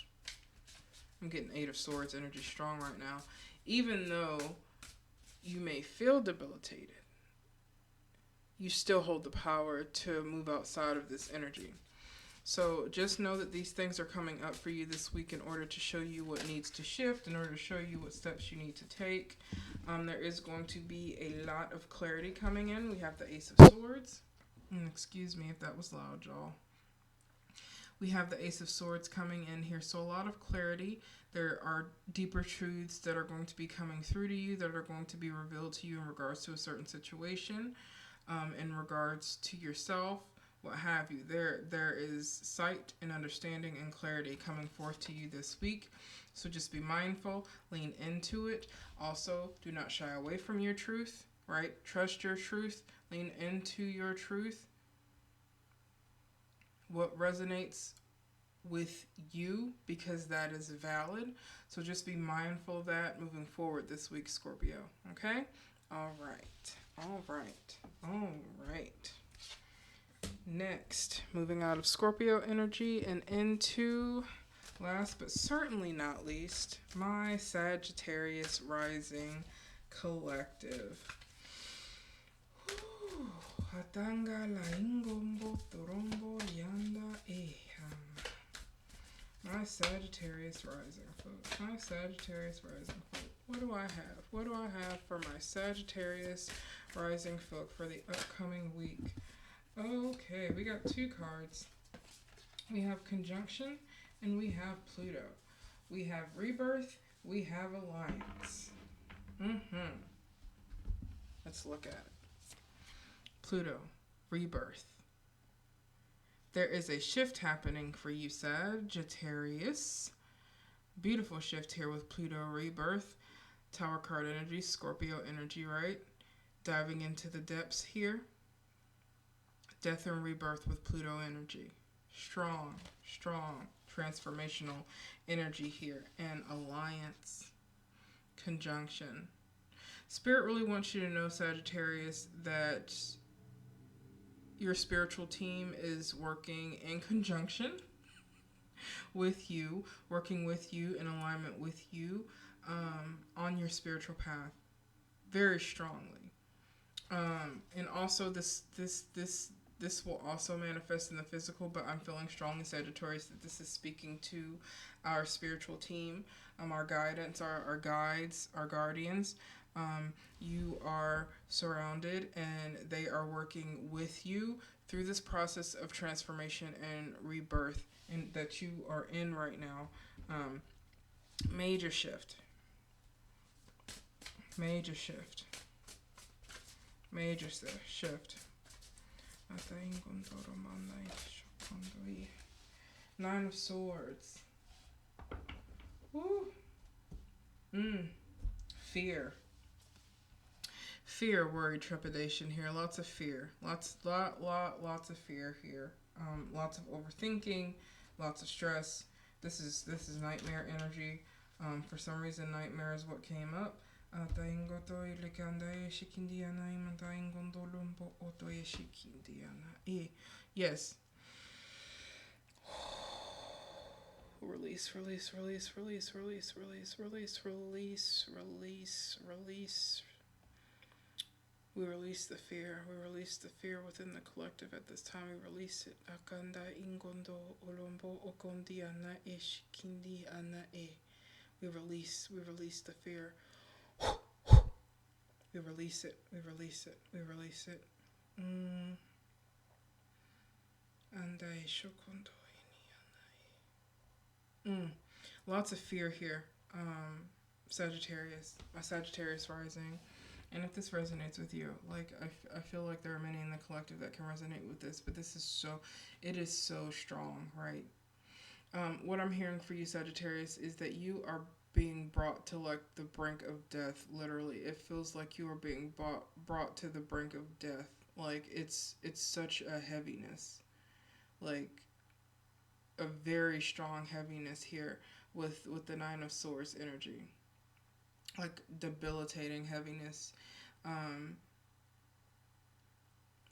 I'm getting Eight of Swords energy strong right now. Even though you may feel debilitated, you still hold the power to move outside of this energy. So just know that these things are coming up for you this week in order to show you what needs to shift, in order to show you what steps you need to take. There is going to be a lot of clarity coming in. We have the Ace of Swords. Excuse me if that was loud, y'all. We have the Ace of Swords coming in here. So a lot of clarity. There are deeper truths that are going to be coming through to you, that are going to be revealed to you in regards to a certain situation, in regards to yourself, what have you. There is sight and understanding and clarity coming forth to you this week. So just be mindful, lean into it. Also, do not shy away from your truth, right? Trust your truth, lean into your truth. What resonates with you, because that is valid. So just be mindful of that moving forward this week, Scorpio. Okay? All right. Next, moving out of Scorpio energy and into, last but certainly not least, my Sagittarius rising collective. My Sagittarius rising, folks. My Sagittarius rising, folk. What do I have? What do I have for my Sagittarius rising folk for the upcoming week? Okay, we got two cards. We have Conjunction and we have Pluto. We have Rebirth. We have Alliance. Mm-hmm. Let's look at it. Pluto, rebirth. There is a shift happening for you, Sagittarius. Beautiful shift here with Pluto rebirth. Tower card energy, Scorpio energy, right? Diving into the depths here. Death and rebirth with Pluto energy. Strong, strong, transformational energy here. And alliance, conjunction. Spirit really wants you to know, Sagittarius, that your spiritual team is working in conjunction with you, working with you, in alignment with you, on your spiritual path very strongly. And also this will also manifest in the physical, but I'm feeling strongly, Sagittarius, that this is speaking to our spiritual team, our guidance, our guides, our guardians. You are surrounded and they are working with you through this process of transformation and rebirth and that you are in right now. Major shift. Major shift. Major shift. Nine of Swords. Woo. Fear. Fear, worry, trepidation here. Lots of fear. Lots of fear here. Lots of overthinking. Lots of stress. This is nightmare energy. For some reason, nightmare is what came up. Yes. Release, release, release, release, release, release, release, release, release, release. We release the fear. We release the fear within the collective at this time. We release it. Akanda ingondo olombo okondi ana eshikindi ana e. We release the fear. We release it. We release it. We release it. Andai shokondo. Lots of fear here, Sagittarius, a Sagittarius rising. And if this resonates with you, like I feel like there are many in the collective that can resonate with this, but this is it is so strong, right? What I'm hearing for you, Sagittarius, is that you are being brought to like the brink of death, literally. It feels like you are being brought to the brink of death. Like it's such a heaviness, like a very strong heaviness here with the Nine of Swords energy, like debilitating heaviness,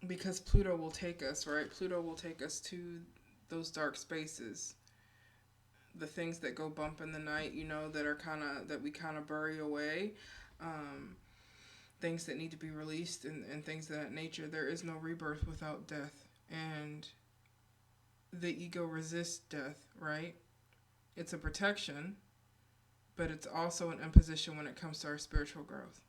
because Pluto will take us, right? Pluto will take us to those dark spaces, the things that go bump in the night, that we kind of bury away, things that need to be released and things of that nature. There is no rebirth without death, and the ego resists death, right? It's a protection, but it's also an imposition when it comes to our spiritual growth.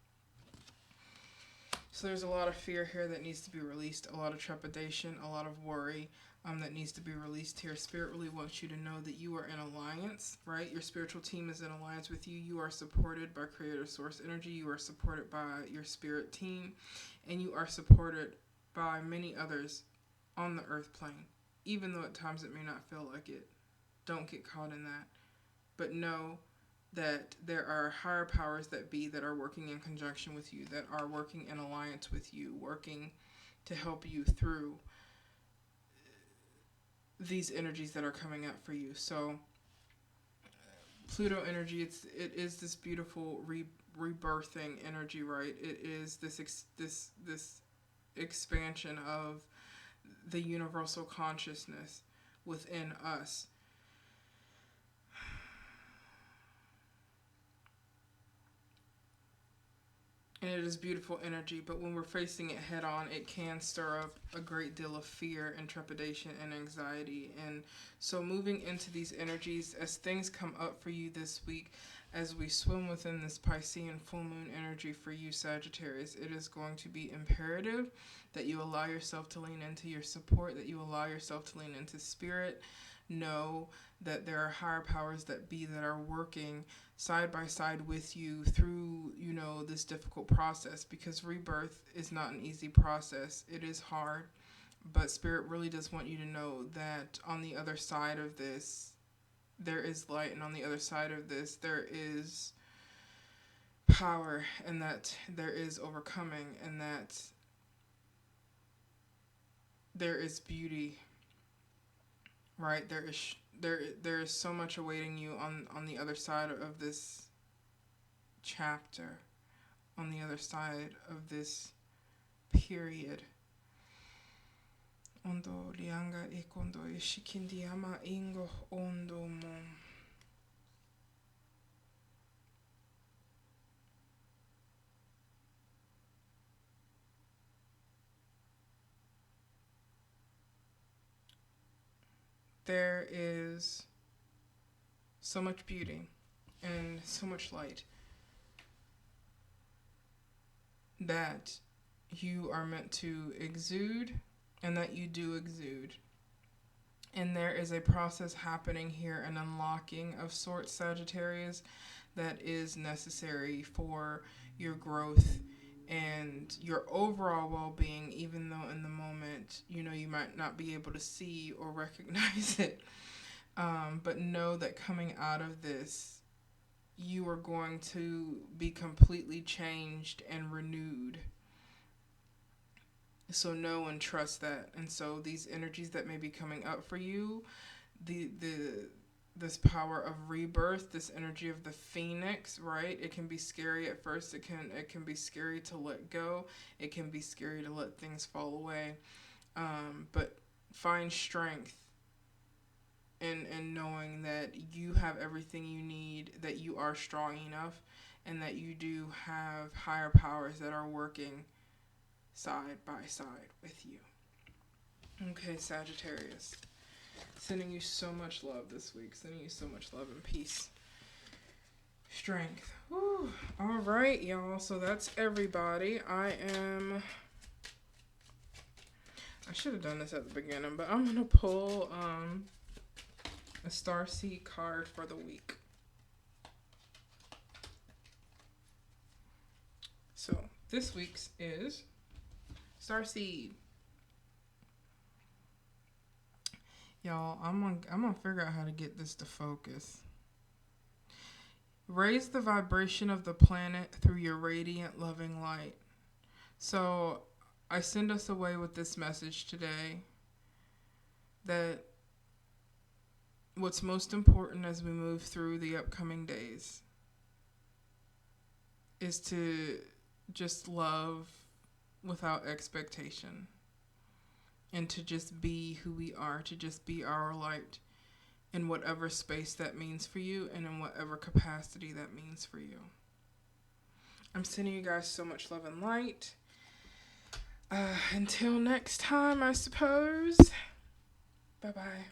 So there's a lot of fear here that needs to be released, a lot of trepidation, a lot of worry that needs to be released here. Spirit really wants you to know that you are in alliance, right? Your spiritual team is in alliance with you. You are supported by Creator Source Energy. You are supported by your spirit team, and you are supported by many others on the earth plane. Even though at times it may not feel like it, don't get caught in that. But know that there are higher powers that be that are working in conjunction with you, that are working in alliance with you, working to help you through these energies that are coming up for you. So Pluto energy, it is this beautiful rebirthing energy, right? It is this expansion of the universal consciousness within us. And it is beautiful energy, but when we're facing it head on, it can stir up a great deal of fear and trepidation and anxiety. And so moving into these energies, as things come up for you this week, as we swim within this Piscean full moon energy for you, Sagittarius, it is going to be imperative that you allow yourself to lean into your support, that you allow yourself to lean into spirit, know that there are higher powers that be that are working side by side with you through, you know, this difficult process, because rebirth is not an easy process. It is hard, but Spirit really does want you to know that on the other side of this, there is light, and on the other side of this, there is power, and that there is overcoming, and that there is beauty, right? There is so much awaiting you on the other side of this chapter, on the other side of this period. Ondo lianga ikondo ishikindi ama ingo ondo mo. There is so much beauty and so much light that you are meant to exude, and that you do exude. And there is a process happening here, an unlocking of sorts, Sagittarius, that is necessary for your growth and your overall well-being, even though in the moment, you know, you might not be able to see or recognize it. But know that coming out of this, you are going to be completely changed and renewed. So know and trust that. And so these energies that may be coming up for you, this power of rebirth, this energy of the phoenix, right? It can be scary at first. It can be scary to let go. It can be scary to let things fall away. But find strength in knowing that you have everything you need, that you are strong enough, and that you do have higher powers that are working side by side with you. Okay, Sagittarius. Sending you so much love this week. Sending you so much love and peace. Strength. Whew. All right, y'all. So that's everybody. I should have done this at the beginning, but I'm going to pull a starseed card for the week. So this week's is Starseed. Y'all, I'm gonna figure out how to get this to focus. Raise the vibration of the planet through your radiant, loving light. So I send us away with this message today, that what's most important as we move through the upcoming days is to just love without expectation, and to just be who we are, to just be our light in whatever space that means for you, and in whatever capacity that means for you. I'm sending you guys so much love and light. Until next time, I suppose. Bye-bye.